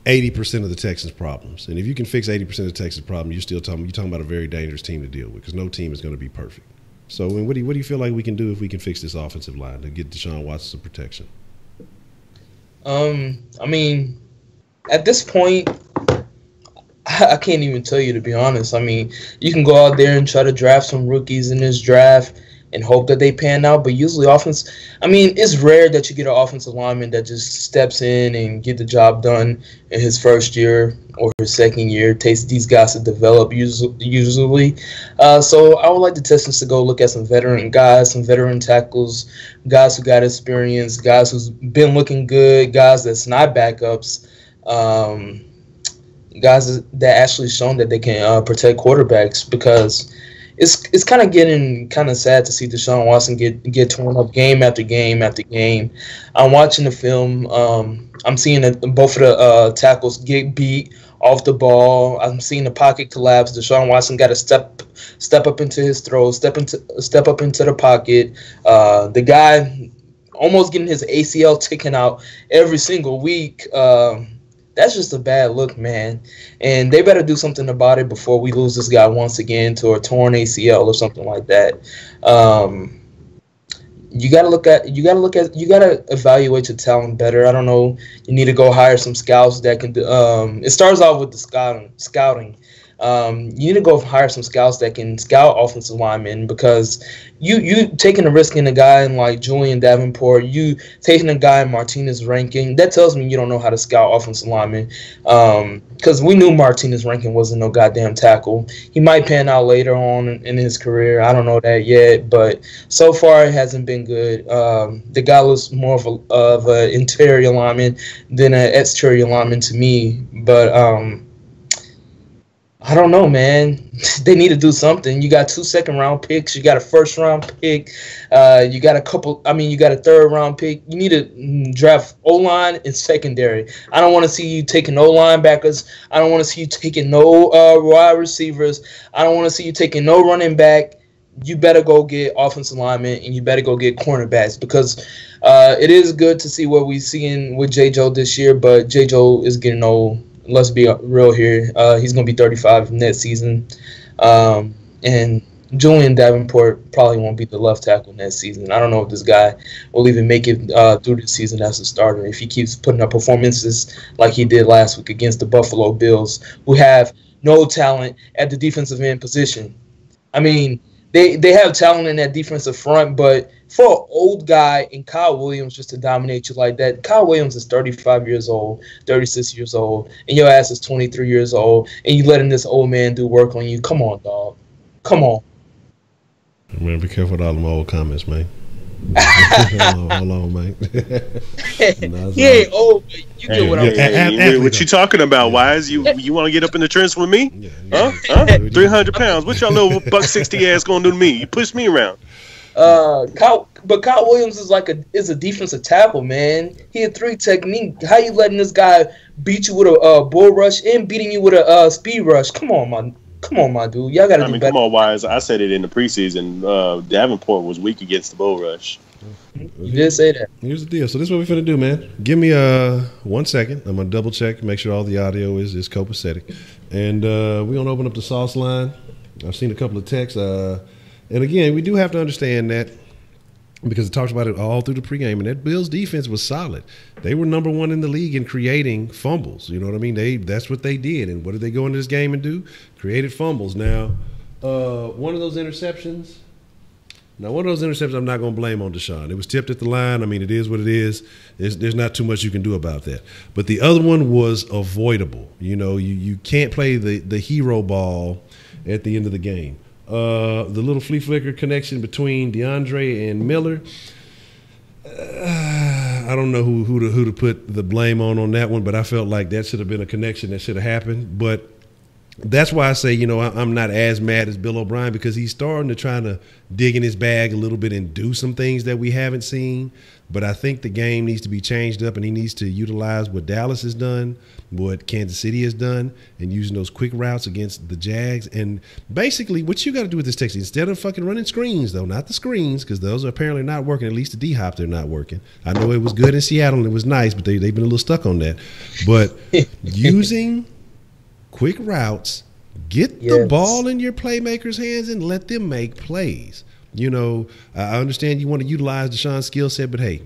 80% of the Texans' problems. And if you can fix 80% of the Texans' problems, you're talking about a very dangerous team to deal with because no team is going to be perfect. So what do you feel like we can do if we can fix this offensive line to get Deshaun Watson some protection? I mean, at this point, I can't even tell you, to be honest. I mean, you can go out there and try to draft some rookies in this draft and hope that they pan out. But usually it's rare that you get an offensive lineman that just steps in and get the job done in his first year or his second year. It takes these guys to develop usually. So I would like the Texans to go look at some veteran guys, some veteran tackles, guys who got experience, guys who's been looking good, guys that's not backups, guys that actually shown that they can protect quarterbacks, because it's kind of getting kind of sad to see Deshaun Watson get torn up game after game after game. I'm watching the film. I'm seeing both of the tackles get beat off the ball. I'm seeing the pocket collapse. Deshaun Watson got to step up into his throw, step up into the pocket. The guy almost getting his ACL taken out every single week. That's just a bad look, man. And they better do something about it before we lose this guy once again to a torn ACL or something like that. You gotta evaluate your talent better. I don't know. You need to go hire some scouts that can do. It starts off with the scouting. You need to go hire some scouts that can scout offensive linemen, because you taking a risk in a guy in like Julian Davenport, you taking a guy in Martinez Rankin. That tells me you don't know how to scout offensive linemen. Because we knew Martinez Rankin wasn't no goddamn tackle. He might pan out later on in his career. I don't know that yet, but so far it hasn't been good. The guy looks more of an interior lineman than an exterior lineman to me. But I don't know, man. They need to do something. You got 2 second-round picks. You got a first-round pick. You got you got a third-round pick. You need to draft O-line and secondary. I don't want to see you taking no linebackers. I don't want to see you taking no wide receivers. I don't want to see you taking no running back. You better go get offensive linemen, and you better go get cornerbacks, because it is good to see what we're seeing with J. Joe this year, but J. Joe is getting old. Let's be real here. He's going to be 35 next season. And Julian Davenport probably won't be the left tackle next season. I don't know if this guy will even make it through the season as a starter if he keeps putting up performances like he did last week against the Buffalo Bills, who have no talent at the defensive end position. I mean, they have talent in that defensive front, but for an old guy in Kyle Williams just to dominate you like that, Kyle Williams is 35 years old, 36 years old, and your ass is 23 years old, and you letting this old man do work on you. Come on, dog. Come on. Man, be careful with all them old comments, man. Hold on, man. He ain't old, but you get what I'm saying. What you talking about, Wise? You want to get up in the trench with me? Yeah. Huh? 300 pounds. What your little $160 ass gonna do to me? You push me around. Kyle Williams is a defensive tackle, man. He had 3 technique. How you letting this guy beat you with a bull rush and beating you with a speed rush? Come on, my dude. Y'all gotta do better. Come on, Wise. I said it in the preseason. Davenport was weak against the bull rush. You did say that. Here's the deal. So this is what we're finna do, man. Give me 1 second. I'm gonna double check, make sure all the audio is copacetic, and we're gonna open up the Sauceline. I've seen a couple of texts, and again, we do have to understand that, because it talks about it all through the pregame, and that Bills defense was solid. They were number 1 in the league in creating fumbles. You know what I mean? That's what they did. And what did they go into this game and do? Created fumbles. Now, one of those interceptions I'm not going to blame on Deshaun. It was tipped at the line. I mean, it is what it is. There's not too much you can do about that. But the other one was avoidable. You know, you can't play the hero ball at the end of the game. The little flea flicker connection between DeAndre and Miller, I don't know who to put the blame on that one, but I felt like that should have been a connection that should have happened. But that's why I say, you know, I'm not as mad as Bill O'Brien, because he's starting to try to dig in his bag a little bit and do some things that we haven't seen. But I think the game needs to be changed up, and he needs to utilize what Dallas has done, what Kansas City has done, and using those quick routes against the Jags. And basically what you got to do with this Texas, instead of fucking running screens, though, not the screens, because those are apparently not working. At least the D-hop, they're not working. I know it was good in Seattle and it was nice, but they've been a little stuck on that. But using quick routes, get the ball in your playmakers' hands and let them make plays. You know, I understand you want to utilize Deshaun's skill set, but hey,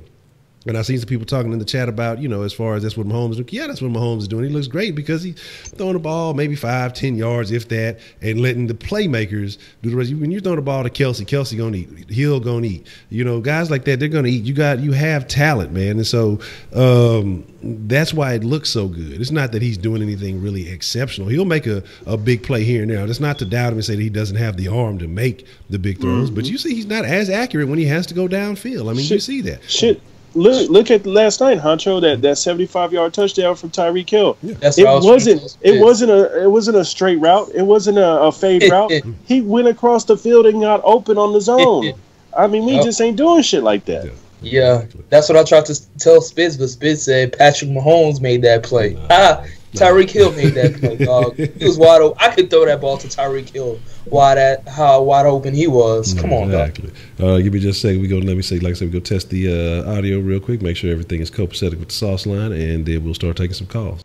and I've seen some people talking in the chat about, you know, as far as that's what Mahomes is doing. Yeah, that's what Mahomes is doing. He looks great because he's throwing the ball maybe 5-10 yards, if that, and letting the playmakers do the rest. When you're throwing the ball to Kelsey gonna eat. Hill gonna eat. You know, guys like that, they're gonna eat. You have talent, man, and so that's why it looks so good. It's not that he's doing anything really exceptional. He'll make a big play here and there. That's not to doubt him and say that he doesn't have the arm to make the big throws, but you see he's not as accurate when he has to go downfield. I mean, you see that. Look at last night, Honcho. That 75-yard touchdown from Tyreek Hill. Yeah. It wasn't a straight route. It wasn't a fade route. He went across the field and got open on the zone. I mean, we just ain't doing shit like that. Yeah, that's what I tried to tell Spitz, but Spitz said Patrick Mahomes made that play. Tyreek Hill made that play, dog. He was wide open. I could throw that ball to Tyreek Hill. How wide open he was. Come on, dog. Give me just a second. Let me say, like I said, we go test the audio real quick, make sure everything is copacetic with the sauce line, and then we'll start taking some calls.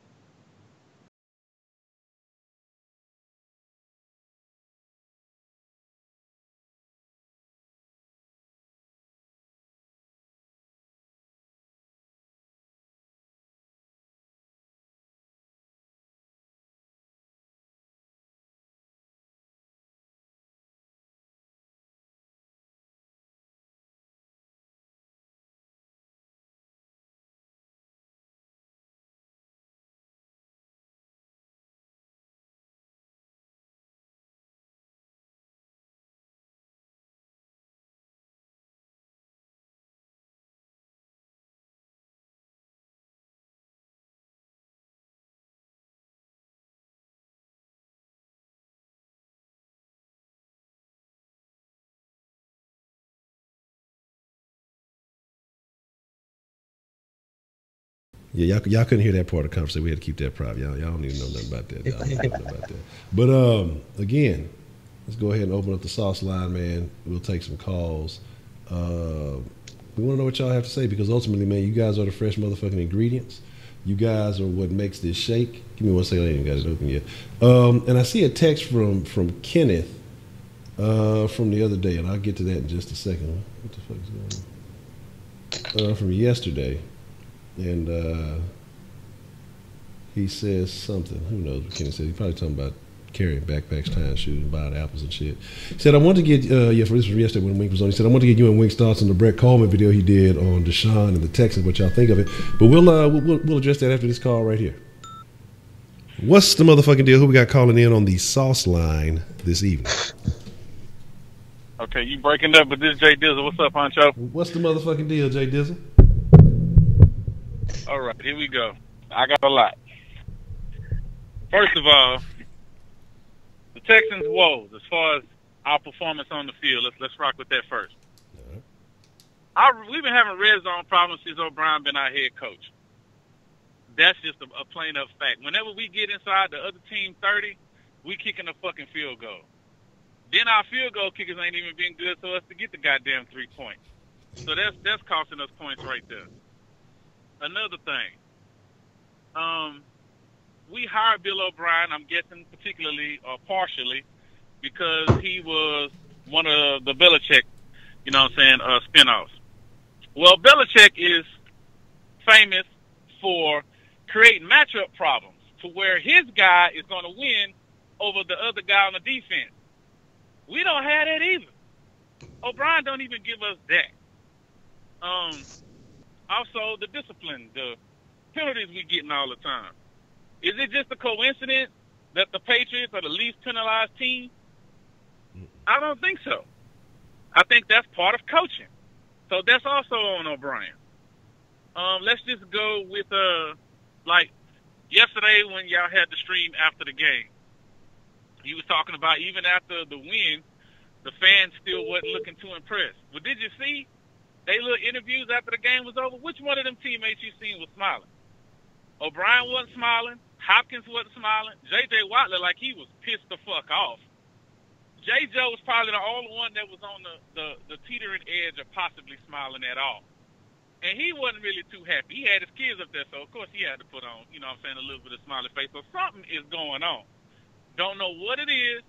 Yeah, y'all couldn't hear that part of the conversation. We had to keep that private. Y'all don't even know nothing about that. Y'all don't know nothing about that. But again, let's go ahead and open up the sauce line, man. We'll take some calls. We want to know what y'all have to say because ultimately, man, you guys are the fresh motherfucking ingredients. You guys are what makes this shake. Give me one second. I ain't got it open yet. And I see a text from Kenneth from the other day, and I'll get to that in just a second. What the fuck is going on? From yesterday. And he says something. Who knows what Kenny said? He's probably talking about carrying backpacks, tying shoes, and buying apples and shit. He said, I want to get, this was yesterday when Wink was on. He said, I want to get you and Wink's thoughts on the Brett Coleman video he did on Deshaun and the Texans, what y'all think of it. But we'll address that after this call right here. What's the motherfucking deal? Who we got calling in on the sauce line this evening? Okay, you breaking up with this Jay Dizzle. What's up, Honcho? What's the motherfucking deal, Jay Dizzle? All right, here we go. I got a lot. First of all, the Texans' woes as far as our performance on the field. Let's rock with that first. We've been having red zone problems since O'Brien been our head coach. That's just a plain up fact. Whenever we get inside the other team 30, we kicking a fucking field goal. Then our field goal kickers ain't even been good so us to get the goddamn 3 points. So that's costing us points right there. Another thing, we hired Bill O'Brien, I'm guessing particularly or partially, because he was one of the Belichick, spinoffs. Well, Belichick is famous for creating matchup problems to where his guy is going to win over the other guy on the defense. We don't have that either. O'Brien don't even give us that. Also, the discipline, the penalties we getting all the time. Is it just a coincidence that the Patriots are the least penalized team? I don't think so. I think that's part of coaching. So that's also on O'Brien. Let's just go with, like, yesterday when y'all had the stream after the game, he was talking about even after the win, the fans still wasn't looking too impressed. But did you see they little interviews after the game was over? Which one of them teammates you seen was smiling? O'Brien wasn't smiling. Hopkins wasn't smiling. J.J. Watt looked like he was pissed the fuck off. J. Joe was probably the only one that was on the teetering edge of possibly smiling at all. And he wasn't really too happy. He had his kids up there, so of course he had to put on, a little bit of smiley face. So something is going on. Don't know what it is,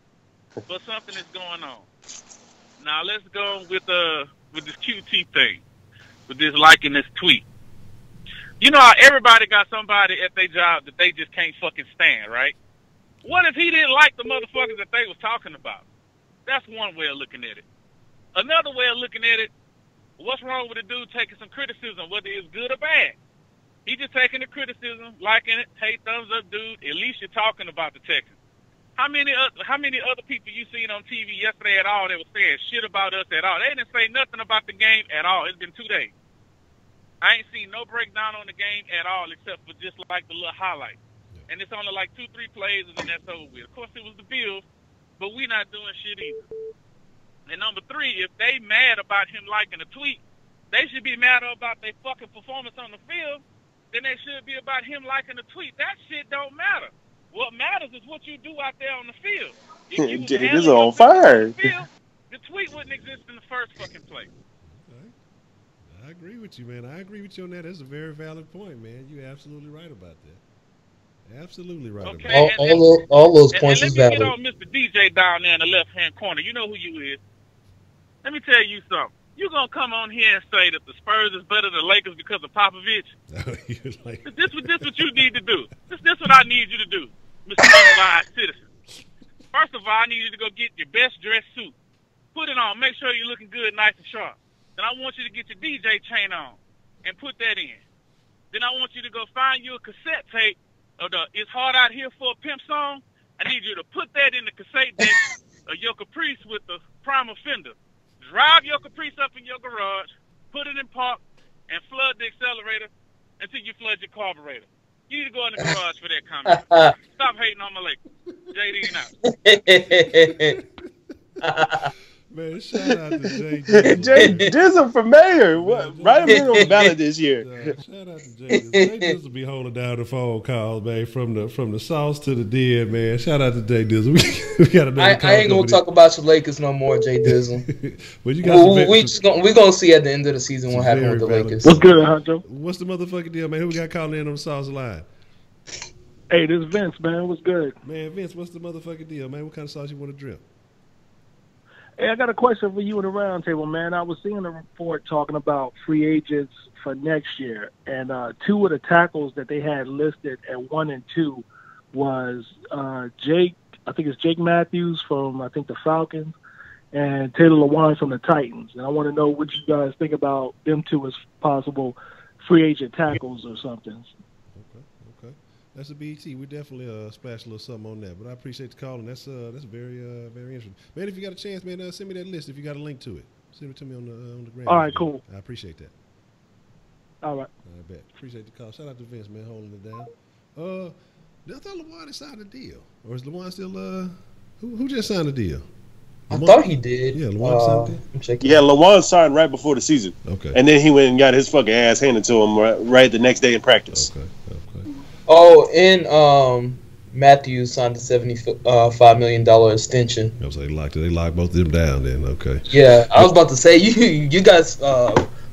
but something is going on. Now let's go with this QT thing, with this liking this tweet. You know how everybody got somebody at their job that they just can't fucking stand, right? What if he didn't like the motherfuckers that they was talking about? That's one way of looking at it. Another way of looking at it, what's wrong with a dude taking some criticism, whether it's good or bad? He just taking the criticism, liking it, hey, thumbs up, dude. At least you're talking about the Texans. How many other people you seen on TV yesterday at all that was saying shit about us at all? They didn't say nothing about the game at all. It's been 2 days. I ain't seen no breakdown on the game at all except for just like the little highlights. And it's only like 2-3 plays and then that's over with. Of course, it was the Bills, but we not doing shit either. And number 3, if they mad about him liking a tweet, they should be mad about their fucking performance on the field. Then they should be about him liking a tweet. That shit don't matter. What matters is what you do out there on the field. If Jay is on fire. The tweet wouldn't exist in the first fucking place. I agree with you, man. I agree with you on that. That's a very valid point, man. You're absolutely right about that. Absolutely right about that. All those points is valid. Let me get on Mr. DJ down there in the left-hand corner. You know who you is. Let me tell you something. You going to come on here and say that the Spurs is better than the Lakers because of Popovich? This what you need to do. This what I need you to do, Mr. Unified Citizen. First of all, I need you to go get your best dress suit. Put it on. Make sure you're looking good, nice and sharp. Then I want you to get your DJ chain on and put that in. Then I want you to go find you a cassette tape of the It's Hard Out Here for a Pimp song. I need you to put that in the cassette deck of your Caprice with the primer fender. Drive your Caprice up in your garage, put it in park, and flood the accelerator until you flood your carburetor. You need to go in the garage for that comment. Stop hating on my Lakers. JD and out. Man, shout out to Jay Jay Dizzle. Dizzle for mayor. What? Write him in on the ballot this year. Shout out to Jay Dizzle. Jay Dizzle be holding down the phone calls, man, from the sauce to the den, man. Shout out to Jay Dizzle. We got another I ain't gonna talk about your Lakers no more, Jay Dizzle. But you got we gonna see at the end of the season what happened with the Lakers. What's good, Honcho? What's the motherfucking deal, man? Who we got calling in on the sauce line? Hey, this is Vince, man. What's good? Man, Vince, what's the motherfucking deal, man? What kind of sauce you want to drip? Hey, I got a question for you in the roundtable, man. I was seeing a report talking about free agents for next year, and two of the tackles that they had listed at 1 and 2 was Jake. I think it's Jake Matthews from the Falcons, and Taylor Lewan from the Titans. And I want to know what you guys think about them two as possible free agent tackles or something. Okay. That's a BET. We definitely splash a little something on that. But I appreciate the call, and that's very very interesting. Man, if you got a chance, man, send me that list if you got a link to it. Send it to me on the gram. All right, cool. I appreciate that. All right. I bet. Appreciate the call. Shout out to Vince, man, holding it down. I thought Lewan had signed a deal. Or is Lewan still who just signed a deal? I thought he did. Yeah, Lewan signed a deal. I'm checking. Yeah, Lewan signed right before the season. Okay. And then he went and got his fucking ass handed to him right the next day in practice. Okay. Oh, and Matthews signed a $75 million extension. I was like, they locked both of them down then. Okay. Yeah, I was about to say, you guys,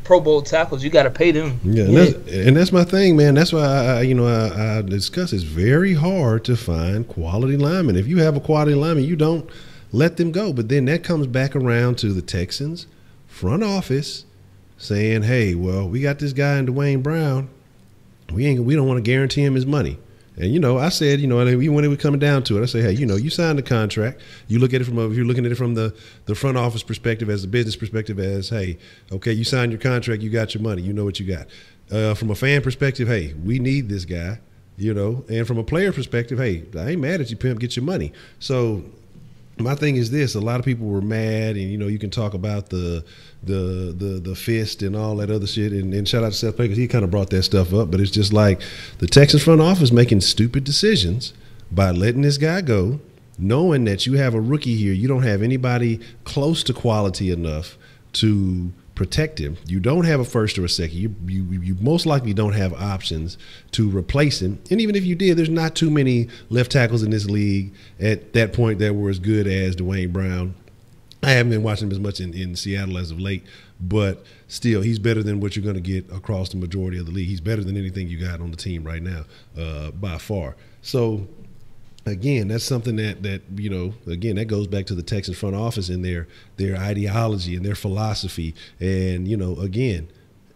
Pro Bowl tackles, you got to pay them. Yeah, and that's my thing, man. That's why I discuss it's very hard to find quality linemen. If you have a quality lineman, you don't let them go. But then that comes back around to the Texans front office saying, hey, well, we got this guy in Dwayne Brown. We don't want to guarantee him his money. And, I said, when it was coming down to it, I say, hey, you signed the contract. You look at it if you're looking at it from the front office perspective, as a business perspective, as, hey, okay, you signed your contract, you got your money, you know what you got. From a fan perspective, hey, we need this guy, and from a player perspective, hey, I ain't mad at you, pimp, get your money. So my thing is this: a lot of people were mad, and you can talk about the fist and all that other shit. And shout out to Seth Payne because he kind of brought that stuff up. But it's just like the Texans front office making stupid decisions by letting this guy go, knowing that you have a rookie here. You don't have anybody close to quality enough to protect him. You don't have a first or a second. You most likely don't have options to replace him. And even if you did, there's not too many left tackles in this league at that point that were as good as Dwayne Brown. I haven't been watching him as much in Seattle as of late, but still, he's better than what you're going to get across the majority of the league. He's better than anything you got on the team right now, by far. So, again, that's something that again, that goes back to the Texans front office and their ideology and their philosophy. And, again,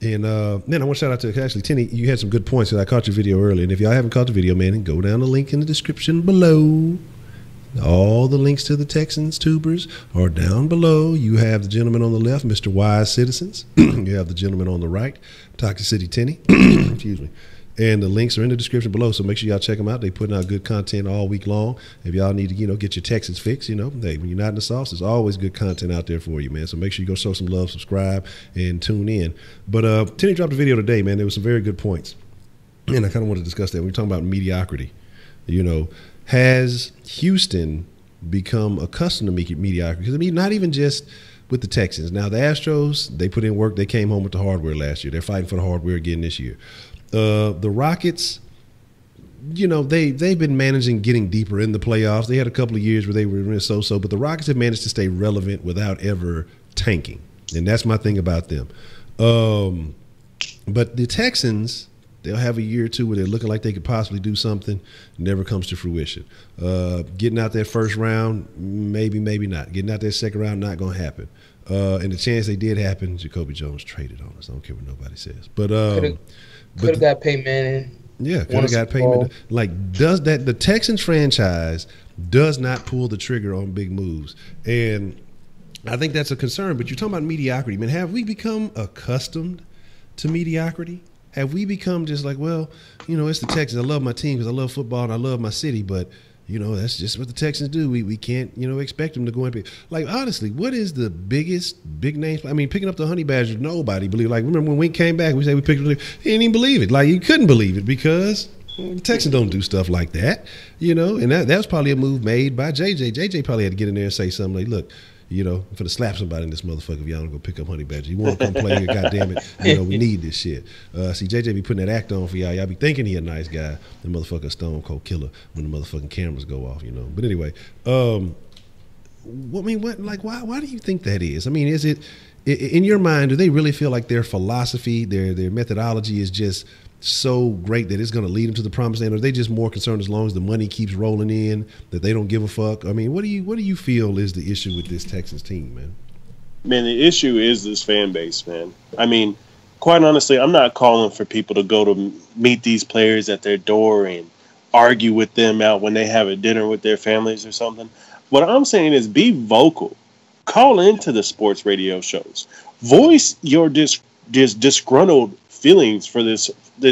and man, I want to shout out to actually, Tenny, you had some good points, and I caught your video earlier. And if y'all haven't caught the video, man, go down the link in the description below. All the links to the Texans Tubers are down below. You have the gentleman on the left, Mr. Wise Citizens. You have the gentleman on the right, Toxic City Tenny. Excuse me. And the links are in the description below, so make sure y'all check them out. They putting out good content all week long. If y'all need to, get your Texans fix, hey, when you're not in the sauce, there's always good content out there for you, man. So make sure you go show some love, subscribe, and tune in. But Tenny dropped a video today, man. There was some very good points, and I kind of want to discuss that. We're talking about mediocrity. Has Houston become accustomed to mediocrity? Because, not even just with the Texans. Now, the Astros, they put in work. They came home with the hardware last year. They're fighting for the hardware again this year. The Rockets, they've been managing getting deeper in the playoffs. They had a couple of years where they were so-so, but the Rockets have managed to stay relevant without ever tanking. And that's my thing about them. But the Texans, they'll have a year or two where they're looking like they could possibly do something. Never comes to fruition. Getting out that first round, maybe not. Getting out that second round, not going to happen. And the chance they did happen, Jacoby Jones traded on us. I don't care what nobody says. But could have got Peyton Manning. Yeah, could have got Peyton Manning. Like, does that the Texans franchise does not pull the trigger on big moves. And I think that's a concern. But you're talking about mediocrity. Man, have we become accustomed to mediocrity? Have we become just like, well, it's the Texans. I love my team because I love football and I love my city, but that's just what the Texans do. We can't, expect them to go and be like, honestly, what is the biggest big names? I mean, picking up the Honey Badger, nobody believed. Like, remember when we came back, we said we picked up, he didn't even believe it. Like, you couldn't believe it because the Texans don't do stuff like that, and that was probably a move made by JJ. JJ probably had to get in there and say something like, look, You know, I'm finna slap somebody in this motherfucker if y'all don't go pick up Honey Badger. You want to come play here, goddamn it. You know, we need this shit. See, JJ be putting that act on for y'all. Y'all be thinking he a nice guy. The motherfucker a stone cold killer when the motherfucking cameras go off, you know. But anyway, why do you think that is? I mean, is it, in your mind, do they really feel like their philosophy, their methodology is just so great that it's going to lead them to the promised land, or are they just more concerned as long as the money keeps rolling in that they don't give a fuck? I mean, what do you feel is the issue with this Texans team, man? Man, the issue is this fan base, man. I mean, quite honestly, I'm not calling for people to go to meet these players at their door and argue with them out when they have a dinner with their families or something. What I'm saying is be vocal. Call into the sports radio shows. Voice your disgruntled feelings for this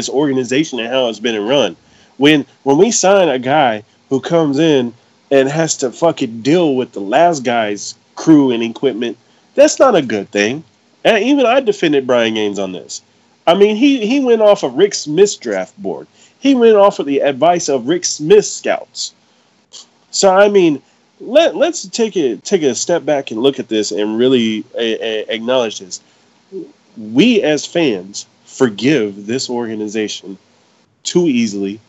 organization and how it's been run. When we sign a guy who comes in and has to fucking deal with the last guy's crew and equipment, that's not a good thing. And even I defended Brian Gaines on this. I mean, he went off of Rick Smith's draft board. He went off of the advice of Rick Smith's scouts. So I mean, let's take a step back and look at this and really acknowledge this. We as fans forgive this organization too easily,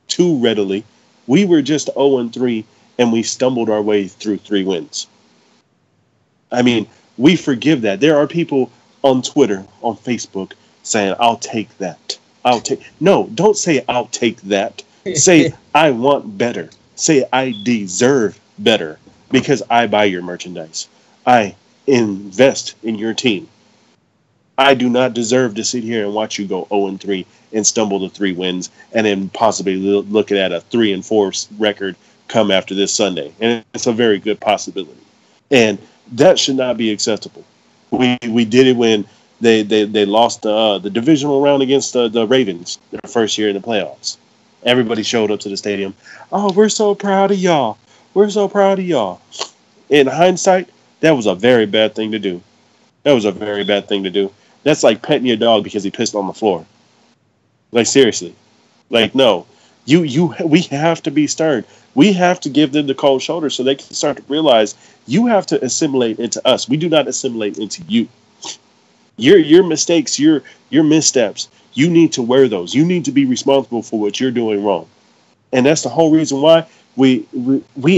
too readily. We were just 0-3, and we stumbled our way through 3 wins. I mean, we forgive that. There are people on Twitter, on Facebook, saying, I'll take that. No, don't say I'll take that. Say, I want better. Say, I deserve better because I buy your merchandise. I invest in your team. I do not deserve to sit here and watch you go 0-3 and stumble to 3 wins and then possibly looking at a 3-4 record come after this Sunday. And it's a very good possibility. And that should not be acceptable. We did it when they lost the divisional round against the Ravens their first year in the playoffs. Everybody showed up to the stadium. Oh, we're so proud of y'all. We're so proud of y'all. In hindsight, that was a very bad thing to do. That's like petting your dog because he pissed on the floor. Like, seriously. Like, no. We have to be stern. We have to give them the cold shoulder so they can start to realize you have to assimilate into us. We do not assimilate into you. Your mistakes, your missteps, you need to wear those. You need to be responsible for what you're doing wrong. And that's the whole reason why we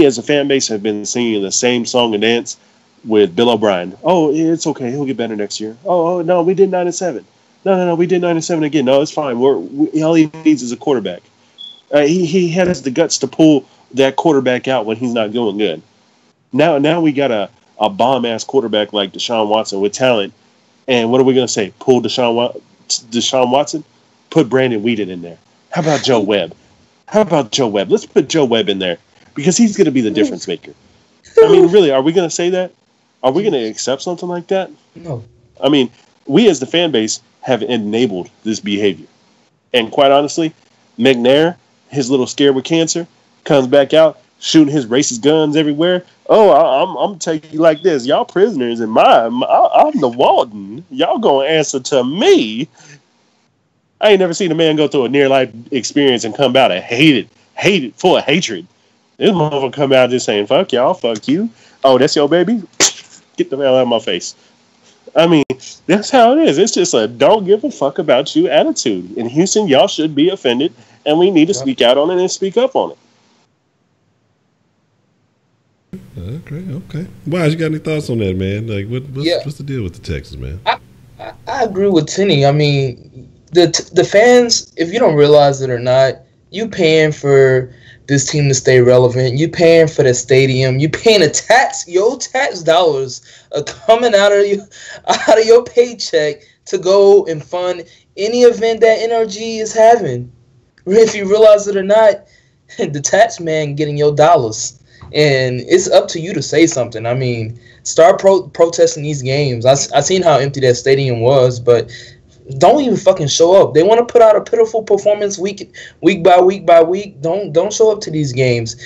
as a fan base have been singing the same song and dance with Bill O'Brien. Oh, it's okay. He'll get better next year. Oh no, we did 9-7. No, we did 9-7 again. No, it's fine. All he needs is a quarterback. He has the guts to pull that quarterback out when he's not going good. Now we got a bomb-ass quarterback like Deshaun Watson with talent. And what are we going to say? Pull Deshaun Watson? Put Brandon Whedon in there. How about Joe Webb? Let's put Joe Webb in there because he's going to be the difference maker. I mean, really, are we going to say that? Are we going to accept something like that? No. I mean, we as the fan base have enabled this behavior. And quite honestly, McNair, his little scared with cancer, comes back out shooting his racist guns everywhere. Oh, I'm taking you like this. Y'all prisoners and I'm the warden. Y'all gonna answer to me. I ain't never seen a man go through a near-life experience and come out and hated, full of hatred. This motherfucker come out just saying, fuck y'all, fuck you. Oh, that's your baby? Get the hell out of my face. I mean, that's how it is. It's just a don't give a fuck about you attitude. In Houston, y'all should be offended, and we need to speak out on it and speak up on it. Okay. Wise, you got any thoughts on that, man? Like, what's the deal with the Texans, man? I agree with Tinny. I mean, the fans, if you don't realize it or not, you paying for this team to stay relevant. You paying for the stadium. You paying your tax dollars are coming out of your paycheck to go and fund any event that NRG is having. If you realize it or not, the tax man getting your dollars. And it's up to you to say something. I mean, start protesting these games. I seen how empty that stadium was, but don't even fucking show up. They want to put out a pitiful performance week by week. Don't show up to these games.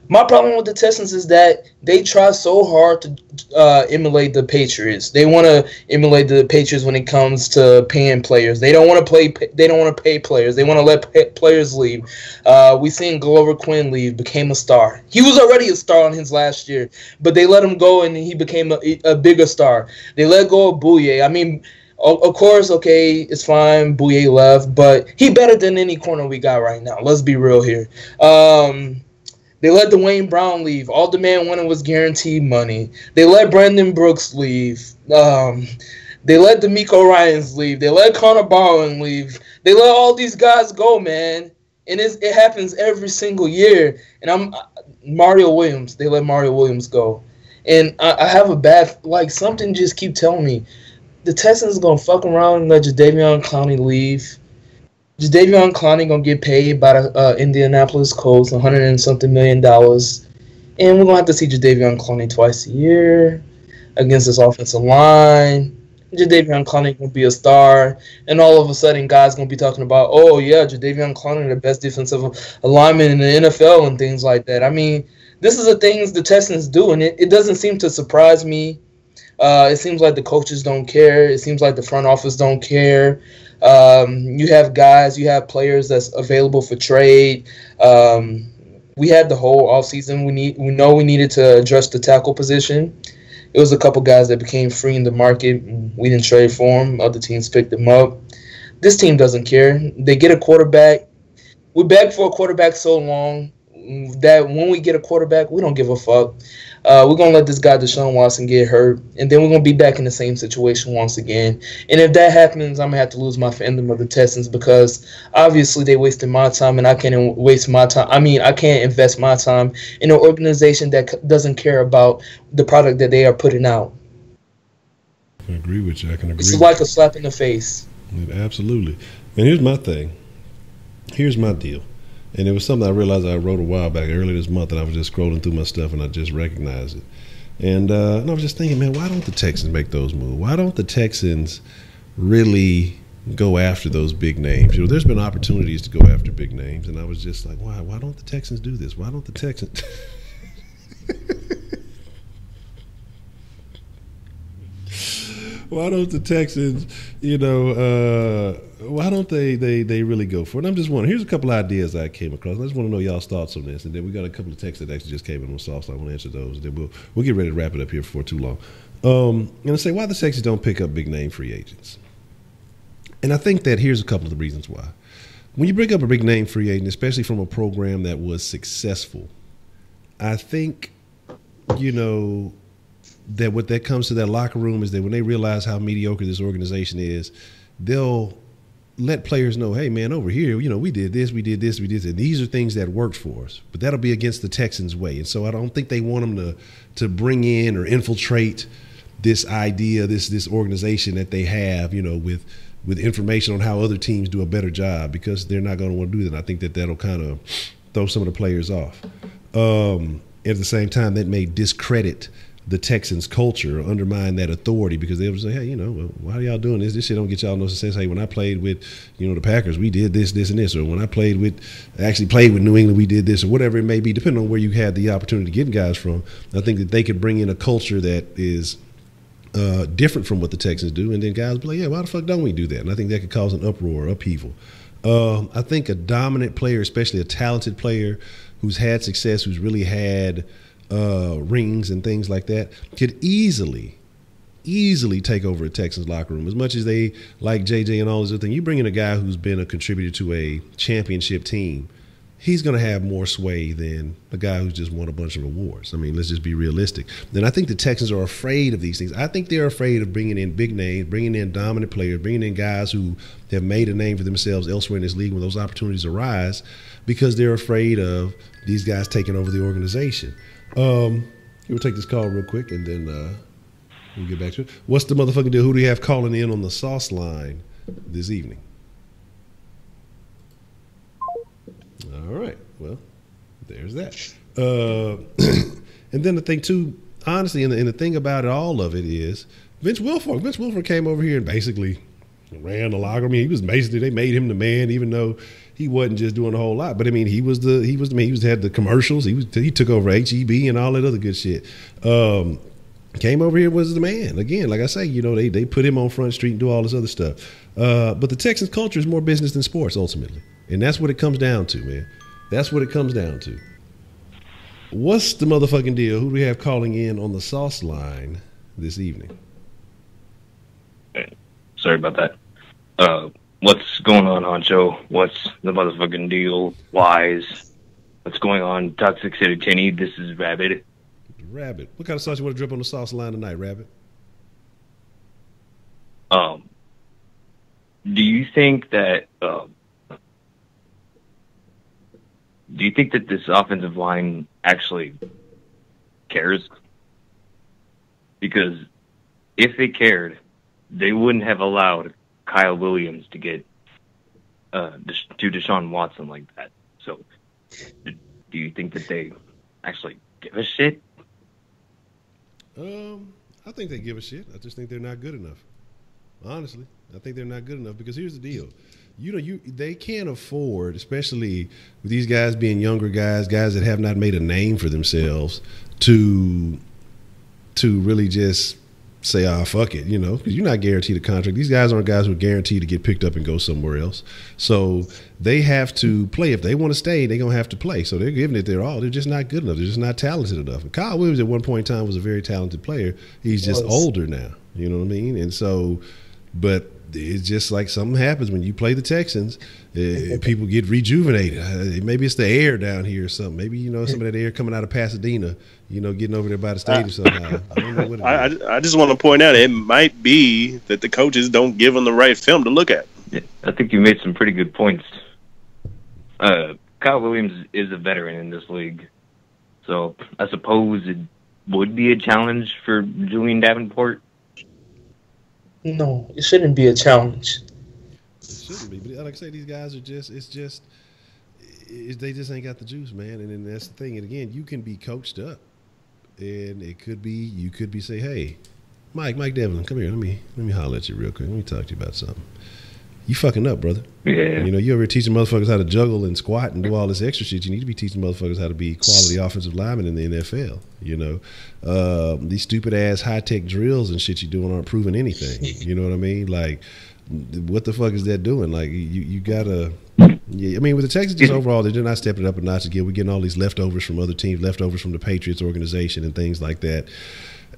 My problem with the Texans is that they try so hard to emulate the Patriots. They want to emulate the Patriots when it comes to paying players. They don't want to play. They don't want to pay players. They want to let players leave. We seen Glover Quinn leave, became a star. He was already a star in his last year, but they let him go and he became a bigger star. They let go of Bouye. I mean, of course, okay, it's fine. Bouye left, but he better than any corner we got right now. Let's be real here. They let Dwayne Brown leave. All the man wanted was guaranteed money. They let Brandon Brooks leave. They let D'Amico Ryans leave. They let Connor Bowen leave. They let all these guys go, man. And it happens every single year. And Mario Williams. They let Mario Williams go. And I have a bad, like, something just keep telling me the Texans going to fuck around and let Jadeveon Clowney leave. Jadeveon Clowney gonna get paid by the Indianapolis Colts $100 and something million, and we're gonna have to see Jadeveon Clowney twice a year against this offensive line. Jadeveon Clowney gonna be a star, and all of a sudden, guys gonna be talking about, oh yeah, Jadeveon Clowney the best defensive lineman in the NFL and things like that. I mean, this is the things the Texans do, and it doesn't seem to surprise me. It seems like the coaches don't care. It seems like the front office don't care. You have players that's available for trade. We had the whole offseason. We needed to address the tackle position. It was a couple guys that became free in the market. We didn't trade for them. Other teams picked them up. This team doesn't care. They get a quarterback. We begged for a quarterback so long that when we get a quarterback, we don't give a fuck. We're going to let this guy Deshaun Watson get hurt, and then we're going to be back in the same situation once again. And if that happens, I'm going to have to lose my fandom of the Texans because obviously they wasted my time, and I can't waste my time. I mean, I can't invest my time in an organization that doesn't care about the product that they are putting out. I agree with you. I can agree. It's like a slap in the face. Absolutely. And here's my thing. Here's my deal. And it was something I realized I wrote a while back, earlier this month, and I was just scrolling through my stuff, and I just recognized it. And I was just thinking, man, why don't the Texans make those moves? Why don't the Texans really go after those big names? You know, there's been opportunities to go after big names, and I was just like, why don't the Texans do this? Why don't the Texans? Why don't the Texans, why don't they really go for it? And I'm just wondering, here's a couple ideas I came across. I just want to know y'all's thoughts on this. And then we got a couple of texts that actually just came in on Sauceline. I want to answer those. And then we'll get ready to wrap it up here before too long. And I say, why the Texans don't pick up big name free agents? And I think that here's a couple of the reasons why. When you bring up a big name free agent, especially from a program that was successful, I think, that what that comes to that locker room is that when they realize how mediocre this organization is, they'll let players know, hey, man, over here, we did this, we did this, we did this. And these are things that worked for us. But that'll be against the Texans' way. And so I don't think they want them to bring in or infiltrate this idea, this organization that they have, with information on how other teams do a better job, because they're not going to want to do that. And I think that'll kind of throw some of the players off. At the same time, that may discredit the Texans' culture or undermine that authority, because they'll say, hey, why are y'all doing this? This shit don't get y'all no success. Hey, when I played with, the Packers, we did this, this, and this. Or when I actually played with New England, we did this, or whatever it may be, depending on where you had the opportunity to get guys from. I think that they could bring in a culture that is different from what the Texans do, and then guys will be like, yeah, why the fuck don't we do that? And I think that could cause an uproar, upheaval. I think a dominant player, especially a talented player who's had success, who's really had rings and things like that, could easily take over a Texans locker room. As much as they like JJ and all those other things, you bring in a guy who's been a contributor to a championship team, he's going to have more sway than a guy who's just won a bunch of awards. I mean, let's just be realistic. Then I think the Texans are afraid of these things. I think they're afraid of bringing in big names, bringing in dominant players, bringing in guys who have made a name for themselves elsewhere in this league when those opportunities arise, because they're afraid of these guys taking over the organization. We'll take this call real quick, and then we'll get back to it. What's the motherfucking deal? Who do you have calling in on the sauce line this evening? All right. Well, there's that. And then the thing, too, honestly, and the thing about it, all of it is Vince Wilfork. Vince Wilfork came over here and basically ran the locker room. I mean, they made him the man, even though he wasn't just doing a whole lot. But I mean, he had the commercials. He took over HEB and all that other good shit. Came over here, was the man. Again, like I say, they put him on Front Street and do all this other stuff. But the Texans culture is more business than sports ultimately. And that's what it comes down to, man. That's what it comes down to. What's the motherfucking deal? Who do we have calling in on the sauce line this evening? Sorry about that. What's going on, Honcho? What's the motherfucking deal? Wise? What's going on? Toxic City Tinny, this is Rabbit. Rabbit. What kind of sauce you want to drip on the sauce line tonight, Rabbit? Do you think that this offensive line actually cares? Because if they cared, they wouldn't have allowed Kyle Williams to get to Deshaun Watson like that. So, do you think that they actually give a shit? I think they give a shit. I just think they're not good enough. Honestly, I think they're not good enough because here's the deal. They can't afford, especially with these guys being younger guys that have not made a name for themselves, to really just say, fuck it, because you're not guaranteed a contract. These guys aren't guys who are guaranteed to get picked up and go somewhere else. So they have to play. If they want to stay, they're going to have to play. So they're giving it their all. They're just not good enough. They're just not talented enough. And Kyle Williams at one point in time was a very talented player. He's just older now. You know what I mean? And so, but it's just like something happens when you play the Texans. People get rejuvenated. Maybe it's the air down here or something. Maybe, some of that air coming out of Pasadena, getting over there by the stadium somehow. I don't know what it is. I just want to point out it might be that the coaches don't give them the right film to look at. Yeah, I think you made some pretty good points. Kyle Williams is a veteran in this league. So I suppose it would be a challenge for Julian Davenport. No, it shouldn't be a challenge. It shouldn't be. But like I say, these guys are they just ain't got the juice, man. And then that's the thing. And again, you can be coached up. And you could be say, hey, Mike Devlin, come here. Let me holler at you real quick. Let me talk to you about something. You fucking up, brother. Yeah. You ever teaching motherfuckers how to juggle and squat and do all this extra shit. You need to be teaching motherfuckers how to be quality offensive linemen in the NFL. These stupid ass high tech drills and shit you doing aren't proving anything. You know what I mean? Like, what the fuck is that doing? Like, you gotta. Yeah, I mean, with the Texans just overall, they're not stepping it up a notch again. We're getting all these leftovers from other teams, leftovers from the Patriots organization and things like that.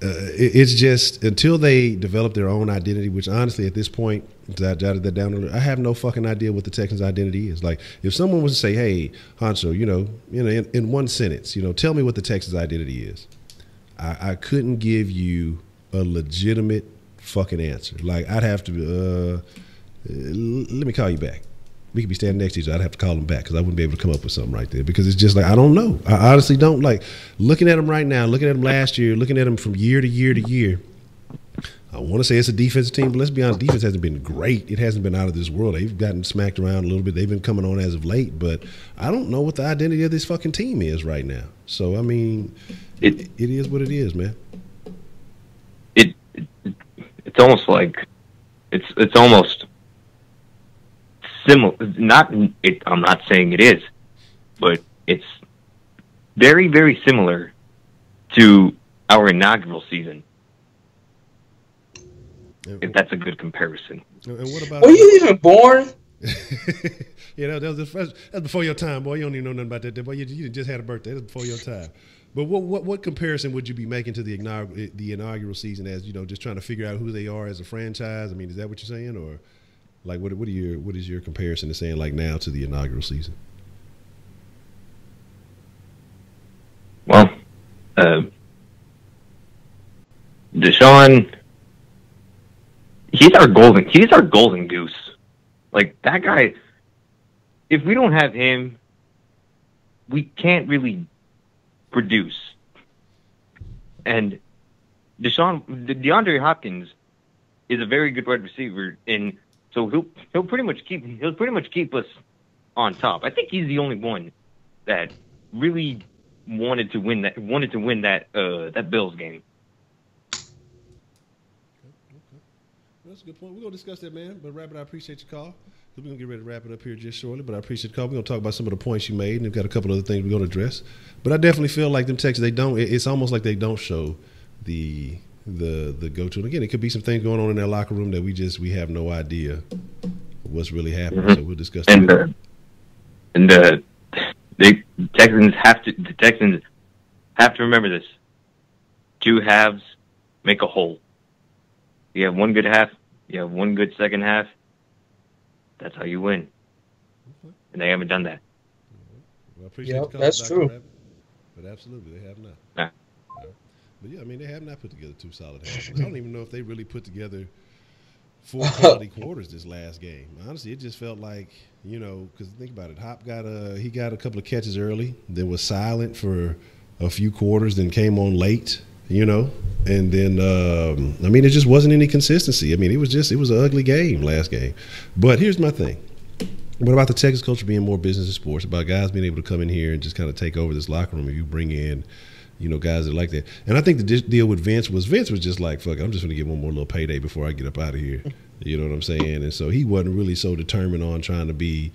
It's just until they develop their own identity, which honestly at this point, I jotted that down. I have no fucking idea what the Texans' identity is. Like, if someone was to say, "Hey, Honcho, in one sentence, tell me what the Texans' identity is," I couldn't give you a legitimate fucking answer. Like, I'd have to let me call you back. We could be standing next to each other. I'd have to call him back because I wouldn't be able to come up with something right there because it's just like I don't know. I honestly don't. Like, looking at him right now, looking at him last year, looking at him from year to year to year. I want to say it's a defensive team, but let's be honest, defense hasn't been great. It hasn't been out of this world. They've gotten smacked around a little bit. They've been coming on as of late, but I don't know what the identity of this fucking team is right now. So, I mean, it is what it is, man. It's almost like it's almost similar. I'm not saying it is, but it's very, very similar to our inaugural season. If that's a good comparison. And what about? Were you even born? Yeah, that's before your time, boy. You don't even know nothing about that, boy. You just had a birthday. That's before your time. But what comparison would you be making to the inaugural season as just trying to figure out who they are as a franchise? I mean, is that what you're saying, or like what is your comparison to saying like now to the inaugural season? Well, Deshaun, he's our golden goose. Like, that guy, if we don't have him, we can't really produce. And DeAndre Hopkins is a very good wide receiver, and so he'll pretty much keep us on top. I think he's the only one that really wanted to win that Bills game. That's a good point. We're going to discuss that, man. But, Rabbit, I appreciate your call. We're going to get ready to wrap it up here just shortly, but I appreciate the call. We're going to talk about some of the points you made, and we've got a couple other things we're going to address. But I definitely feel like them Texans, it's almost like they don't show the go-to. And again, it could be some things going on in their locker room that we have no idea what's really happening. Mm-hmm. So we'll discuss that. The Texans have to remember this. 2 halves make a whole. You have one good half, you have one good second half. That's how you win. Okay. And they haven't done that. Well, I appreciate the that's Dr. true. Rabbit, but absolutely, they have not. Yeah. But yeah, I mean, they have not put together 2 solid halves. I don't even know if they really put together 4 quality quarters this last game. Honestly, it just felt like, because think about it. Hop got a couple of catches early, then was silent for a few quarters, then came on late, and then it just wasn't any consistency. I mean, it was an ugly game last game. But here's my thing. What about the Texas culture being more business and sports? About guys being able to come in here and just kind of take over this locker room if you bring in guys that like that. And I think the deal with Vince was just like, fuck it, I'm just going to get one more little payday before I get up out of here. You know what I'm saying? And so he wasn't really so determined on trying to be,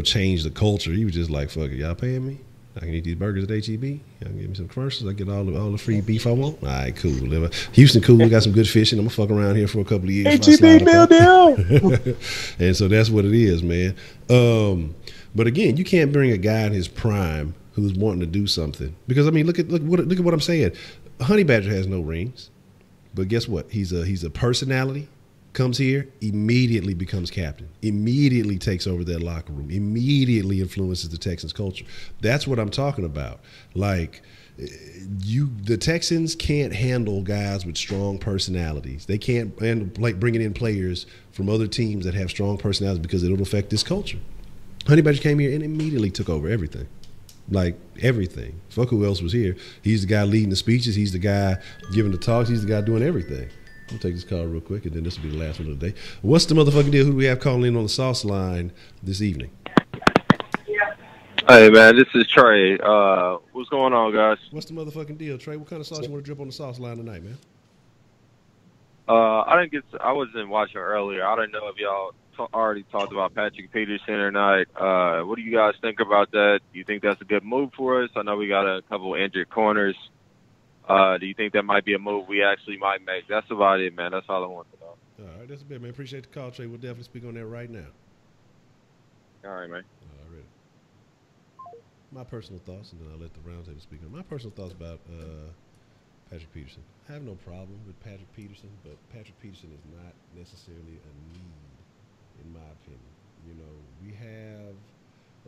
change the culture. He was just like, fuck it, y'all paying me? I can eat these burgers at HEB. Y'all can give me some commercials. I get all the free beef I want. All right, cool. Houston, cool. We got some good fishing. I'm going to fuck around here for a couple of years. HEB bill down. And so that's what it is, man. But again, you can't bring a guy in his prime who's wanting to do something. Because, I mean, look at what I'm saying. Honey Badger has no rings. But guess what? He's a personality. Comes here, immediately becomes captain, immediately takes over that locker room, immediately influences the Texans culture. That's what I'm talking about. Like, the Texans can't handle guys with strong personalities. They can't handle bringing in players from other teams that have strong personalities because it'll affect this culture. Honey Badger came here and immediately took over everything. Like, everything. Fuck who else was here. He's the guy leading the speeches. He's the guy giving the talks. He's the guy doing everything. I'll take this call real quick, and then this will be the last one of the day. What's the motherfucking deal? Who do we have calling in on the Sauceline this evening? Hey, man, this is Trey. What's going on, guys? What's the motherfucking deal, Trey? What kind of sauce you want to drip on the Sauceline tonight, man? I wasn't watching earlier. I don't know if y'all already talked about Patrick Peterson or not. What do you guys think about that? Do you think that's a good move for us? I know we got a couple injured corners. Do you think that might be a move we actually might make? That's about it, man. That's all I want to know. All right, that's a bit, man. Appreciate the call, Trey. We'll definitely speak on that right now. All right, man. All right. My personal thoughts, and then I'll let the roundtable speak on. My personal thoughts about Patrick Peterson. I have no problem with Patrick Peterson, but Patrick Peterson is not necessarily a need, in my opinion. We have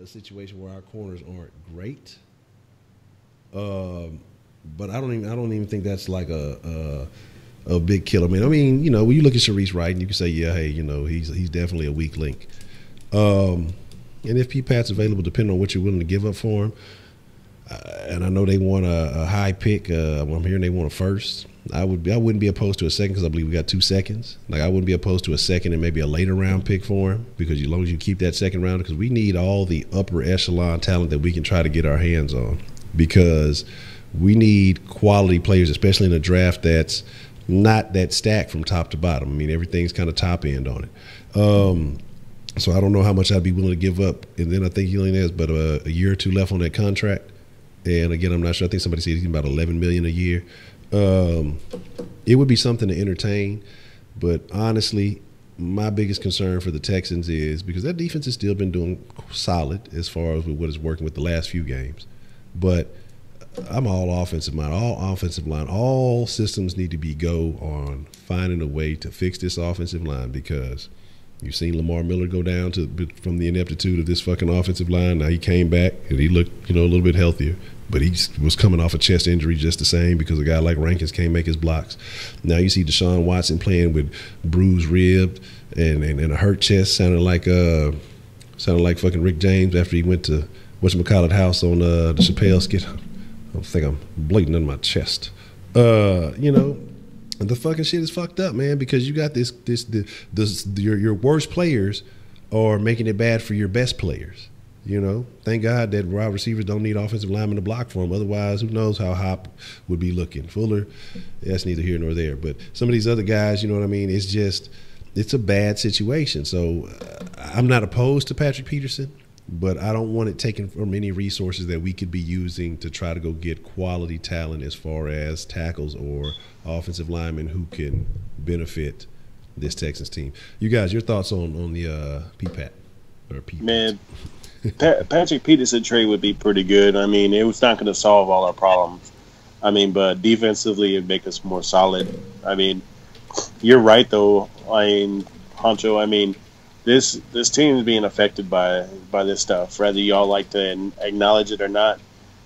a situation where our corners aren't great. But I don't even think that's like a big killer. I mean, when you look at Sharice Wright, and you can say, yeah, hey, he's definitely a weak link. And if P-Pat's available, depending on what you're willing to give up for him, and I know they want a high pick. I'm hearing they want a first. I wouldn't be opposed to a second because I believe we got 2 seconds. Like, I wouldn't be opposed to a second and maybe a later round pick for him, because as long as you keep that second round, because we need all the upper echelon talent that we can try to get our hands on, because we need quality players, especially in a draft that's not that stacked from top to bottom. I mean, everything's kind of top end on it. So I don't know how much I'd be willing to give up. And then I think he only has but a year or 2 left on that contract. And again, I'm not sure. I think somebody said he's about $11 million a year. It would be something to entertain. But honestly, my biggest concern for the Texans is because that defense has still been doing solid as far as what is working with the last few games. But I'm all offensive line. All offensive line. All systems need to be go on finding a way to fix this offensive line, because you've seen Lamar Miller go down from the ineptitude of this fucking offensive line. Now he came back and he looked, a little bit healthier, but he was coming off a chest injury just the same because a guy like Rankins can't make his blocks. Now you see Deshaun Watson playing with bruised rib and a hurt chest, sounded like fucking Rick James after he went to whatchamacallit house on the Chappelle skit. I think I'm bleeding in my chest. The fucking shit is fucked up, man, because you got your worst players are making it bad for your best players. Thank God that wide receivers don't need offensive linemen to block for them. Otherwise, who knows how Hop would be looking. Fuller, that's neither here nor there. But some of these other guys, you know what I mean? It's just it's a bad situation. So I'm not opposed to Patrick Peterson, but I don't want it taken from any resources that we could be using to try to go get quality talent as far as tackles or offensive linemen who can benefit this Texans team. You guys, your thoughts on the P-Pat or P-Pat? Man, Patrick Peterson trade would be pretty good. I mean, it was not going to solve all our problems. I mean, but defensively, it'd make us more solid. I mean, you're right, though. I mean, Honcho, I mean, this team is being affected by this stuff, whether y'all like to acknowledge it or not.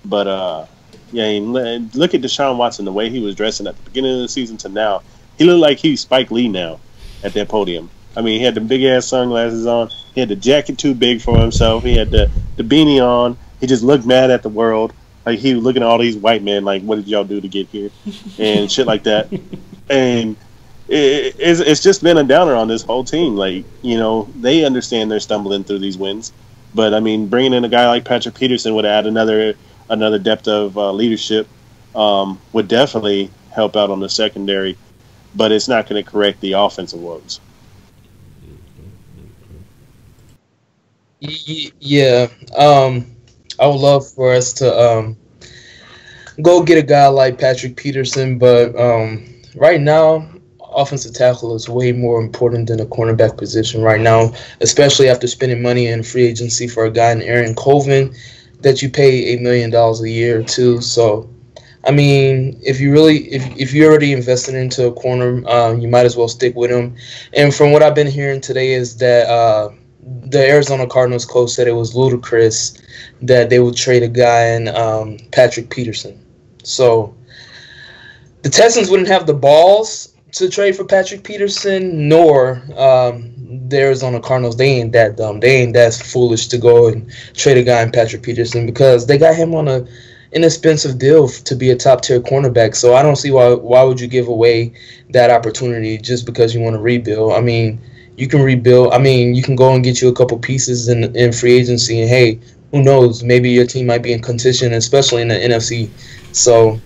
But, yeah, I mean, look at Deshaun Watson, the way he was dressing at the beginning of the season to now. He looked like he's Spike Lee now at that podium. I mean, he had the big-ass sunglasses on. He had the jacket too big for himself. He had the beanie on. He just looked mad at the world. Like, he was looking at all these white men like, what did y'all do to get here? And shit like that. And it's just been a downer on this whole team. Like, you know, they understand they're stumbling through these wins. But, I mean, bringing in a guy like Patrick Peterson would add another depth of leadership, would definitely help out on the secondary. But it's not going to correct the offensive woes. Yeah. I would love for us to go get a guy like Patrick Peterson, but right now, offensive tackle is way more important than a cornerback position right now, especially after spending money in free agency for a guy in Aaron Colvin that you pay $8 million a year to. So, I mean, if you already invested into a corner, you might as well stick with him. And from what I've been hearing today is that the Arizona Cardinals coach said it was ludicrous that they would trade a guy in Patrick Peterson. So the Texans wouldn't have the balls to trade for Patrick Peterson, nor the Arizona Cardinals. They ain't that dumb. They ain't that foolish to go and trade a guy in Patrick Peterson because they got him on an inexpensive deal to be a top-tier cornerback. So I don't see why would you give away that opportunity just because you want to rebuild. I mean, you can rebuild. I mean, you can go and get you a couple pieces in free agency, and hey, who knows? Maybe your team might be in contention, especially in the NFC. So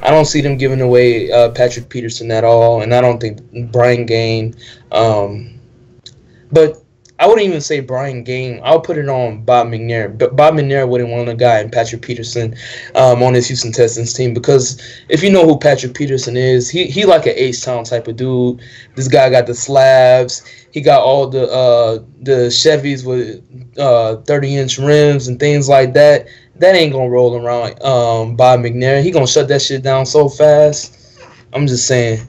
I don't see them giving away Patrick Peterson at all, and I don't think Brian Gaine. But I wouldn't even say Brian Gaine. I'll put it on Bob McNair. But Bob McNair wouldn't want a guy in Patrick Peterson on his Houston Texans team because if you know who Patrick Peterson is, he like an H-Town type of dude. This guy got the slabs. He got all the Chevys with 30-inch rims and things like that. That ain't going to roll around Bob McNair. He going to shut that shit down so fast. I'm just saying.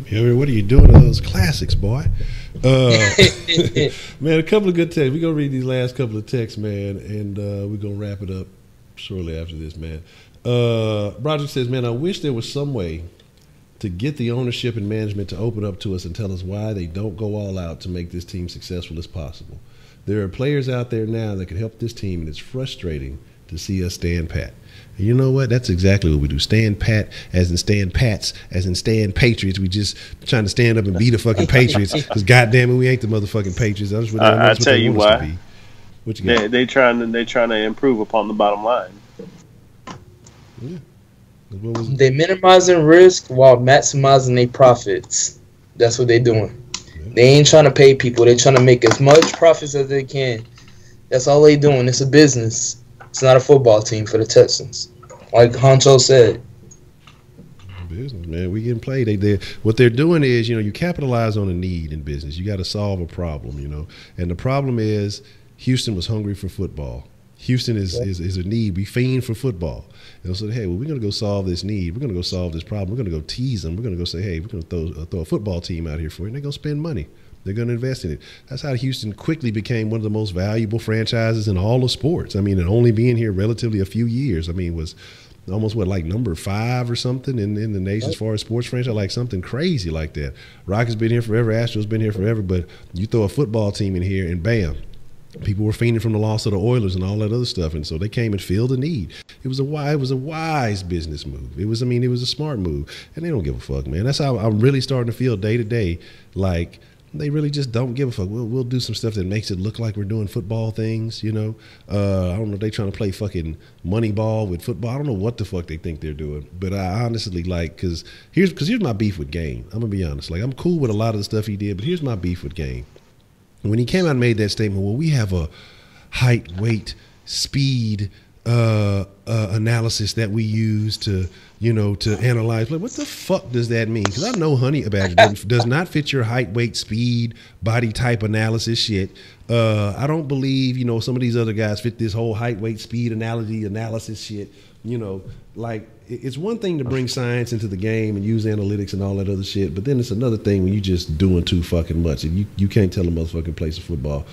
Yeah, what are you doing to those classics, boy? Man, a couple of good texts. We're going to read these last couple of texts, man, and we're going to wrap it up shortly after this, man. Roger says, man, I wish there was some way to get the ownership and management to open up to us and tell us why they don't go all out to make this team successful as possible. There are players out there now that can help this team, and it's frustrating to see us stand pat. And you know what? That's exactly what we do. Stand pat, as in stand pats, as in stand Patriots. We just trying to stand up and beat the fucking Patriots because goddamn it, we ain't the motherfucking Patriots. I tell you why. What you got? They trying to improve upon the bottom line. Yeah. They minimizing risk while maximizing their profits. That's what they doing. Yeah. They ain't trying to pay people. They trying to make as much profits as they can. That's all they doing. It's a business. It's not a football team for the Texans. Like Honcho said. Business, man. We getting played. What they're doing is, you capitalize on a need in business. You got to solve a problem, And the problem is Houston was hungry for football. Houston is a need. We fiend for football. And so, hey, well, we're going to go solve this need. We're going to go solve this problem. We're going to go tease them. We're going to go say, hey, we're going to throw a football team out here for you. And they're going to spend money. They're going to invest in it. That's how Houston quickly became one of the most valuable franchises in all of sports. I mean, and only being here relatively a few years. I mean, was almost like number 5 or something in the nation as far as sports franchise, like something crazy like that. Rockets been here forever. Astros been here forever. But you throw a football team in here and bam. People were fiending from the loss of the Oilers and all that other stuff, and so they came and filled a need. It was a wise business move. It was a smart move, and they don't give a fuck, man. That's how I'm really starting to feel day to day. Like They really just don't give a fuck. We'll do some stuff that makes it look like we're doing football things, I don't know if they trying to play fucking money ball with football. I don't know what the fuck they think they're doing. But I honestly because here's my beef with Game. I'm going to be honest. Like, I'm cool with a lot of the stuff he did, but here's my beef with Game. When he came out and made that statement, well, we have a height, weight, speed analysis that we use to analyze. Like, what the fuck does that mean? Because I know Honey Badger does not fit your height, weight, speed, body type analysis shit. I don't believe, some of these other guys fit this whole height, weight, speed analysis shit. Like, it's one thing to bring science into the game and use analytics and all that other shit, but then it's another thing when you just doing too fucking much and you can't tell a motherfucking place of football.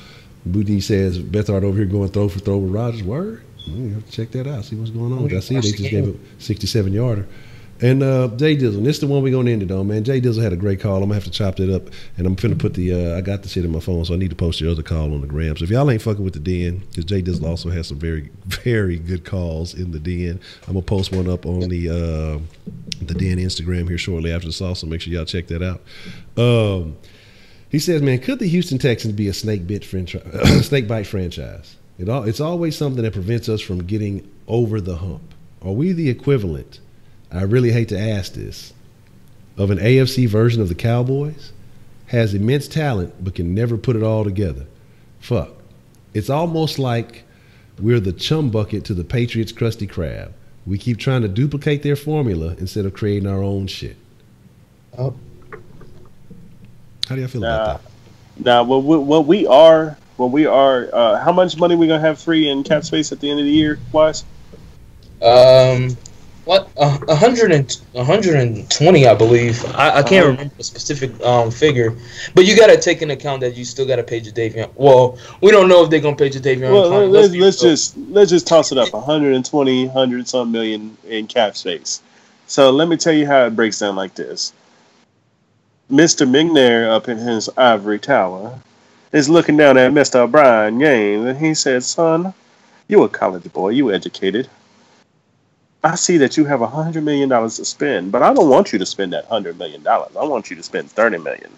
Booty says Bethard over here going throw for throw with Rodgers. Word? You have to check that out. See what's going on. I see they just gave a 67-yarder. And Jay Dizzle, and this is the one we're going to end it on, man. Jay Dizzle had a great call. I'm going to have to chop that up, and I'm finna put I got the shit in my phone, so I need to post the other call on the gram. So if y'all ain't fucking with the Den, because Jay Dizzle also has some very, very good calls in the Den, I'm going to post one up on the Den Instagram here shortly after the sauce, so make sure y'all check that out. He says, man, could the Houston Texans be a snake bite franchise? It's always something that prevents us from getting over the hump. Are we the equivalent, I really hate to ask this, of an AFC version of the Cowboys? Has immense talent but can never put it all together. Fuck. It's almost like we're the chum bucket to the Patriots' Krusty Krab. We keep trying to duplicate their formula instead of creating our own shit. Oh. How do y'all feel about that? Now, what we are, how much money we gonna have free in cap space at the end of the year, Wise? What? 120, I believe. I can't remember the specific figure, but you got to take into account that you still got to pay Jadeveon. Well, we don't know if they're gonna pay Jadeveon. Well, let's just toss it up 100 some million in cap space. So let me tell you how it breaks down like this. Mr. McNair up in his ivory tower is looking down at Mr. Brian James, and he said, son, you a college boy, you educated. I see that you have $100 million to spend, but I don't want you to spend that $100 million. I want you to spend $30 million.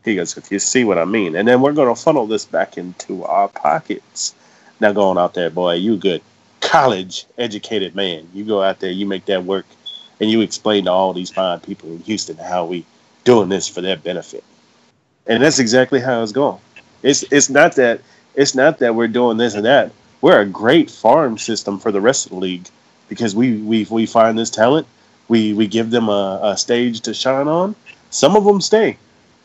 He goes, if you see what I mean. And then we're going to funnel this back into our pockets. Now go on out there, boy, you good college educated man. You go out there, you make that work, and you explain to all these fine people in Houston how we doing this for their benefit. And that's exactly how it's going. It's not that we're doing this and that. We're a great farm system for the rest of the league because we find this talent, we give them a stage to shine on. Some of them stay.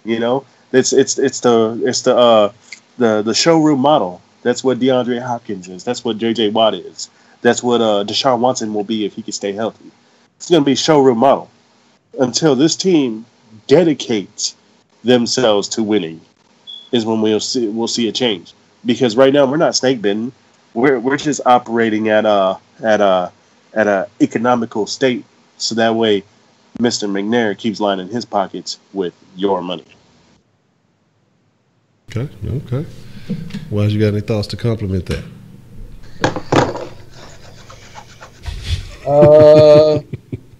It's the showroom model. That's what DeAndre Hopkins is. That's what J.J. Watt is. That's what Deshaun Watson will be if he can stay healthy. It's going to be showroom model until this team dedicates themselves to winning is when we'll see a change. Because right now we're not snake bitten. We're just operating at a economical state, so that way Mr. McNair keeps lining his pockets with your money. Okay. Wise, you got any thoughts to compliment that?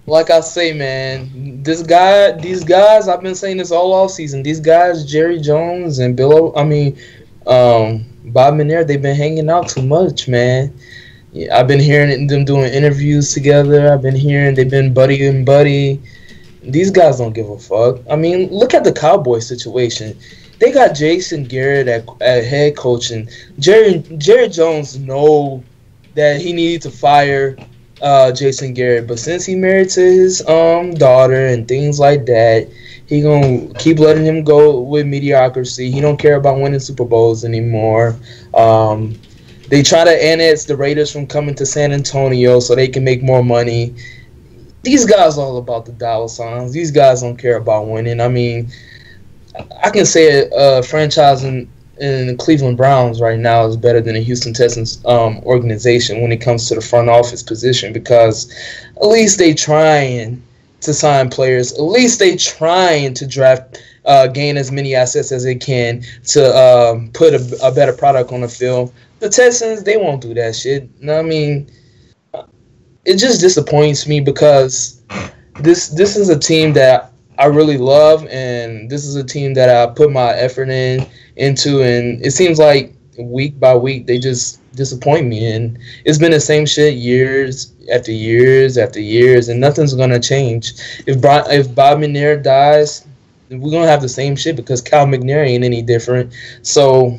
Like I say, man, these guys, I've been saying this all off season. These guys, Jerry Jones and Bob McNair, they've been hanging out too much, man. Yeah, I've been hearing them doing interviews together. I've been hearing they've been buddy and buddy. These guys don't give a fuck. I mean, look at the Cowboys situation. They got Jason Garrett at head coaching. Jerry Jones know that he needed to fire Jason Garrett, but since he married to his daughter and things like that, he gonna keep letting him go with mediocrity. He don't care about winning Super Bowls anymore. They try to annex the Raiders from coming to San Antonio so they can make more money. These guys are all about the dollar signs. These guys don't care about winning. I mean, I can say a franchise in the Cleveland Browns right now is better than the Houston Texans organization when it comes to the front office position, because at least they trying to sign players. At least they trying to draft, gain as many assets as they can to put a better product on the field. The Texans, they won't do that shit. I mean, it just disappoints me because this is a team that I really love, and this is a team that I put my effort into, and it seems like week by week they just disappoint me, and it's been the same shit years after years after years, and nothing's gonna change. If Bob McNair dies, we're gonna have the same shit because Cal McNair ain't any different. So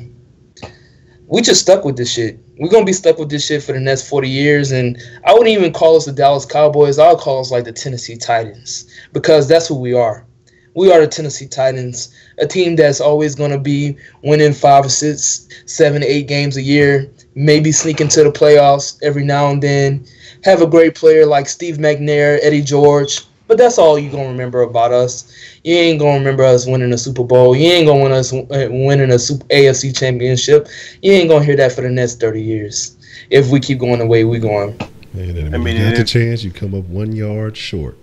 we just stuck with this shit. We're going to be stuck with this shit for the next 40 years. And I wouldn't even call us the Dallas Cowboys. I would call us like the Tennessee Titans because that's who we are. We are the Tennessee Titans, a team that's always going to be winning 5 or 6, 7, 8 games a year, maybe sneak into the playoffs every now and then, have a great player like Steve McNair, Eddie George. But that's all you're going to remember about us. You ain't going to remember us winning a Super Bowl. You ain't going to win us winning a AFC championship. You ain't going to hear that for the next 30 years if we keep going the way we're going. And I mean, you got the chance, you come up 1 yard short.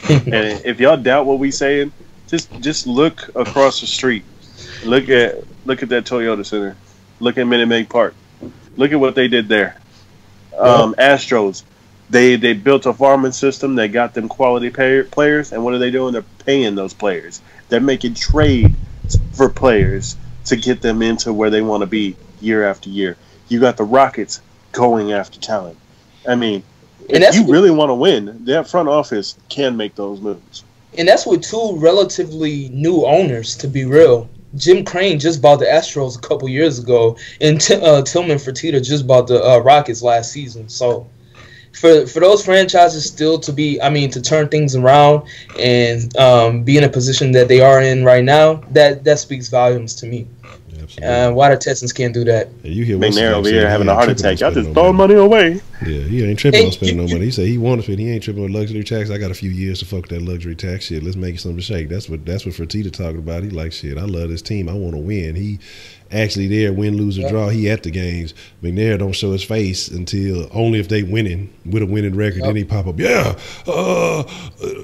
And if y'all doubt what we saying, just look across the street. Look at that Toyota Center. Look at Minute Maid Park. Look at what they did there. Astros. They built a farming system. They got them quality players, and what are they doing? They're paying those players. They're making trades for players to get them into where they want to be year after year. You got the Rockets going after talent. I mean, if you really want to win, that front office can make those moves. And that's with 2 relatively new owners, to be real. Jim Crane just bought the Astros a couple years ago, and Tillman Fertitta just bought the Rockets last season. So for those franchises still to turn things around and be in a position that they are in right now, that speaks volumes to me. Why the Texans can't do that? Yeah, you hear McNair over here having a heart attack. Y'all just throwing money away. Yeah, he ain't tripping on spending no money. He said he want to spend. He ain't tripping on luxury tax. I got a few years to fuck that luxury tax shit. Let's make something shake. That's what Fertitta talking about. He like shit. I love this team. I want to win. He actually there, win, lose, or draw. He at the games. McNair don't show his face until only if they winning with a winning record. Then he pop up. Yeah,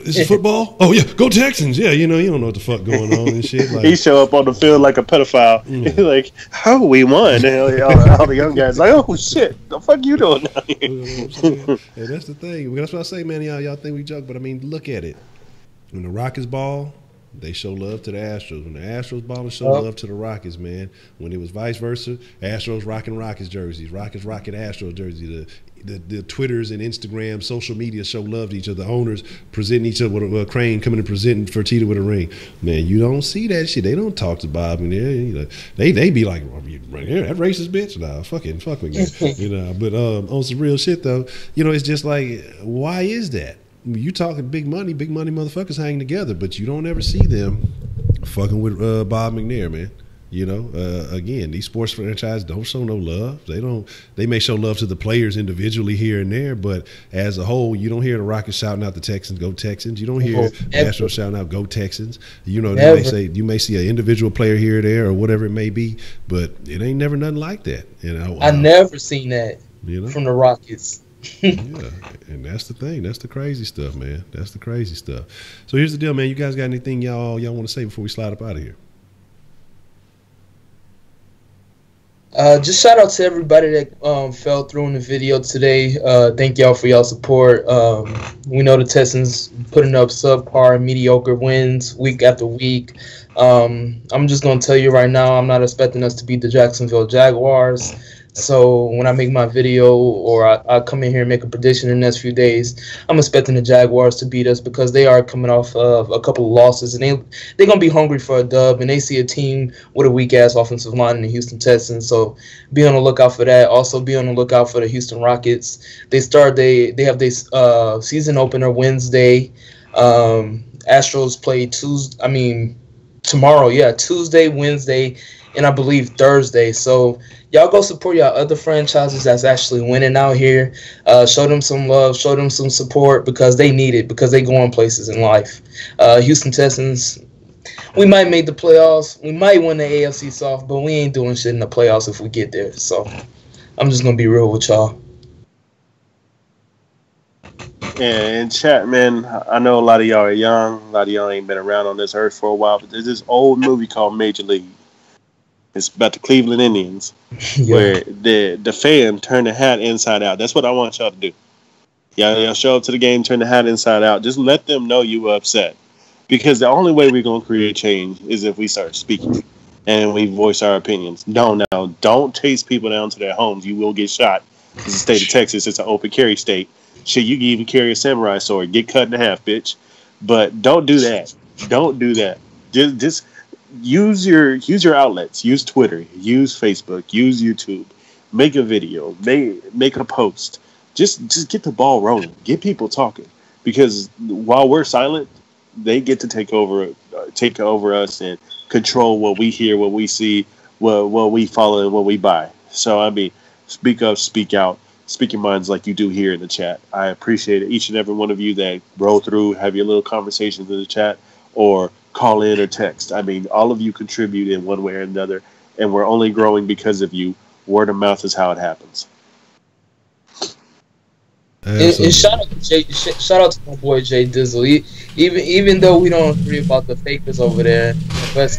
is it football? Oh yeah, go Texans. Yeah, you don't know what the fuck going on and shit. Like, he show up on the field like a pedophile. Like, how we won? And all the young guys like, oh shit, the fuck you doing down here? You know what I'm saying? Hey, that's the thing. That's what I say, man. Y'all think we joke, but I mean, look at it. When the Rockets ball, they show love to the Astros. When the Astros ball, and show love to the Rockets, man. When it was vice versa, Astros rocking Rockets jerseys, Rockets rocking Astros jerseys. The Twitters and Instagram, social media show love to each other. The owners presenting each other with a Crane coming and presenting Fertitta with a ring. Man, you don't see that shit. They don't talk to Bob in there. They be like, that racist bitch. Nah, fuck with you. But on some real shit though, it's just like, why is that? You talking big money motherfuckers hang together, but you don't ever see them fucking with Bob McNair, man. Again, these sports franchises don't show no love. They may show love to the players individually here and there, but as a whole, you don't hear the Rockets shouting out the Texans, go Texans. You don't hear Astros shouting out, go Texans. They may say, you may see an individual player here or there or whatever it may be, but it ain't never nothing like that. I never seen that from the Rockets. Yeah, and that's the thing. That's the crazy stuff, man. That's the crazy stuff. So here's the deal, man. You guys got anything y'all want to say before we slide up out of here? Just shout out to everybody that fell through in the video today. Thank y'all for y'all support. We know the Texans putting up subpar and mediocre wins week after week. I'm just going to tell you right now, I'm not expecting us to beat the Jacksonville Jaguars. So when I make my video or I come in here and make a prediction in the next few days, I'm expecting the Jaguars to beat us because they are coming off of a couple of losses, and they're going to be hungry for a dub, and they see a team with a weak-ass offensive line in the Houston Texans. So be on the lookout for that. Also be on the lookout for the Houston Rockets. They have this season opener Wednesday. Astros play tomorrow. Yeah, Tuesday, Wednesday, and I believe Thursday. So y'all go support y'all other franchises that's actually winning out here. Show them some love, show them some support because they need it, because they going places in life. Houston Texans, we might make the playoffs. We might win the AFC South, but we ain't doing shit in the playoffs if we get there. So I'm just going to be real with y'all. And chat, man, I know a lot of y'all are young. A lot of y'all ain't been around on this earth for a while, but there's this old movie called Major League. It's about the Cleveland Indians, where the fan turned the hat inside out. That's what I want y'all to do. Y'all show up to the game, turn the hat inside out. Just let them know you were upset. Because the only way we're going to create change is if we start speaking and we voice our opinions. No, don't chase people down to their homes. You will get shot. It's the state of Texas. It's an open carry state. Shit, you can even carry a samurai sword. Get cut in half, bitch. But don't do that. Don't do that. Just use your outlets. Use Twitter. Use Facebook. Use YouTube. Make a video. Make a post. Just get the ball rolling. Get people talking. Because while we're silent, they get to take over us and control what we hear, what we see, what we follow, and what we buy. So I mean, speak up, speak out, speak your minds like you do here in the chat. I appreciate it. Each and every one of you that roll through, have your little conversations in the chat, or call in or text. I mean, all of you contribute in one way or another, and we're only growing because of you. Word of mouth is how it happens. And shout out to my boy Jay Dizzle. Even though we don't agree about the fakers over there, but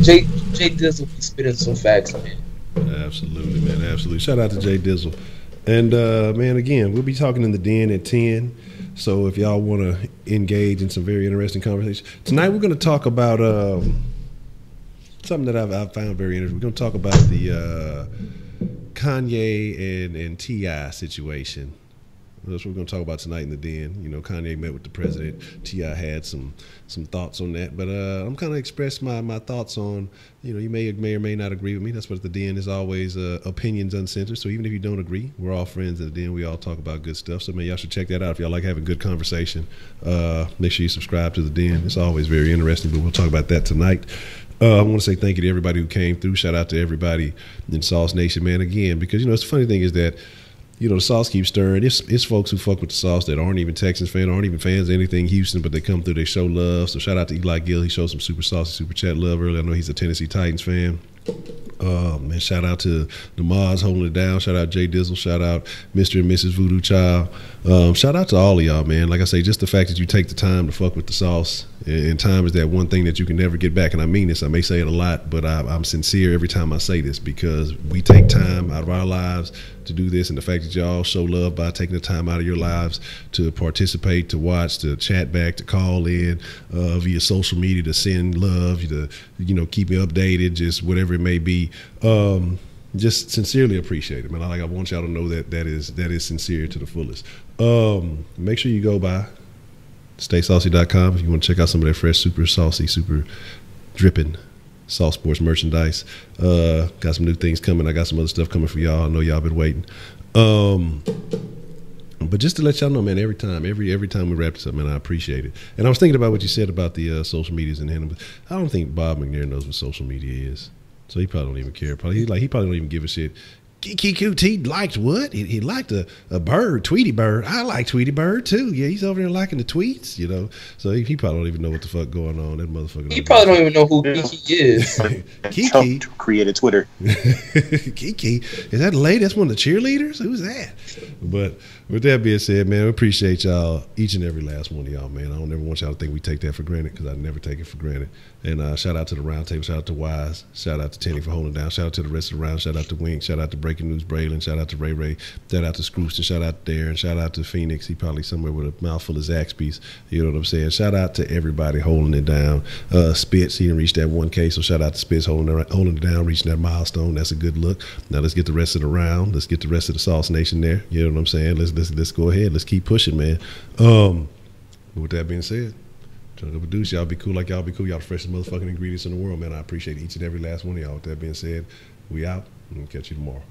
Jay Dizzle be spitting some facts, man. Absolutely, man. Absolutely. Shout out to Jay Dizzle. And man, again, we'll be talking in the den at 10. So if y'all want to engage in some very interesting conversation tonight, we're going to talk about something that I've found very interesting. We're going to talk about the Kanye and T.I. situation. That's what we're going to talk about tonight in the den. You know, Kanye met with the president. T.I. had some thoughts on that. But I'm kind of express my thoughts on, you know, you may or may not agree with me. That's what the den is always, opinions uncensored. So even if you don't agree, we're all friends in the den. We all talk about good stuff. So, man, y'all should check that out if y'all like having good conversation. Make sure you subscribe to the den. It's always very interesting, but we'll talk about that tonight. I want to say thank you to everybody who came through. Shout out to everybody in Sauce Nation, man, again, because, you know, it's the funny thing is that, you know, the sauce keeps stirring. It's folks who fuck with the sauce that aren't even Texans fans, aren't even fans of anything Houston, but they come through, they show love. So shout out to Eli Gill. He showed some super saucy, super chat love earlier. I know he's a Tennessee Titans fan. Man, shout out to the Mods holding it down. Shout out Jay Dizzle. Shout out Mr. and Mrs. Voodoo Child. Shout out to all of y'all, man. Like I say, just the fact that you take the time to fuck with the sauce, and time is that one thing that you can never get back. And I mean this. I may say it a lot, but I'm sincere every time I say this, because we take time out of our lives to do this, and the fact that y'all show love by taking the time out of your lives to participate, to watch, to chat back, to call in via social media, to send love, to, you know, keep me updated, just whatever it may be. Just sincerely appreciate it, man. I want y'all to know that is sincere to the fullest. Make sure you go by staysaucy.com if you want to check out some of that fresh, super saucy, super dripping Sauce Sports merchandise. Got some new things coming. I got some other stuff coming for y'all. I know y'all been waiting. But just to let y'all know, man, every time we wrap this up, man, I appreciate it. And I was thinking about what you said about the social medias and him. I don't think Bob McNair knows what social media is, so he probably don't even care. He probably don't even give a shit. QT liked what? He liked a bird, Tweety Bird. I like Tweety Bird too. Yeah, he's over there liking the tweets, you know. So he probably don't even know what the fuck going on. That motherfucker. He probably don't even know who Kiki is. Kiki created Twitter. Kiki, is that the lady? That's one of the cheerleaders. Who's that? But with that being said, man, we appreciate y'all, each and every last one of y'all, man. I don't ever want y'all to think we take that for granted, because I never take it for granted. And shout out to the round table, shout out to Wise, shout out to Tenny for holding down, shout out to the rest of the round, shout out to Wink, shout out to Breaking News Braylon, shout out to Ray Ray, shout out to Scrooston, shout out to Darren, shout out to Phoenix. He probably somewhere with a mouthful of Zaxby's, you know what I'm saying? Shout out to everybody holding it down. Spitz, he didn't reach that 1K, so shout out to Spitz holding it down, reaching that milestone. That's a good look. Now let's get the rest of the round. Let's get the rest of the Sauce Nation there. You know what I'm saying? Let's go ahead. Let's keep pushing, man. With that being said, trying to produce, y'all be cool like y'all be cool. Y'all the freshest motherfucking ingredients in the world, man. I appreciate each and every last one of y'all. With that being said, we out, and we'll catch you tomorrow.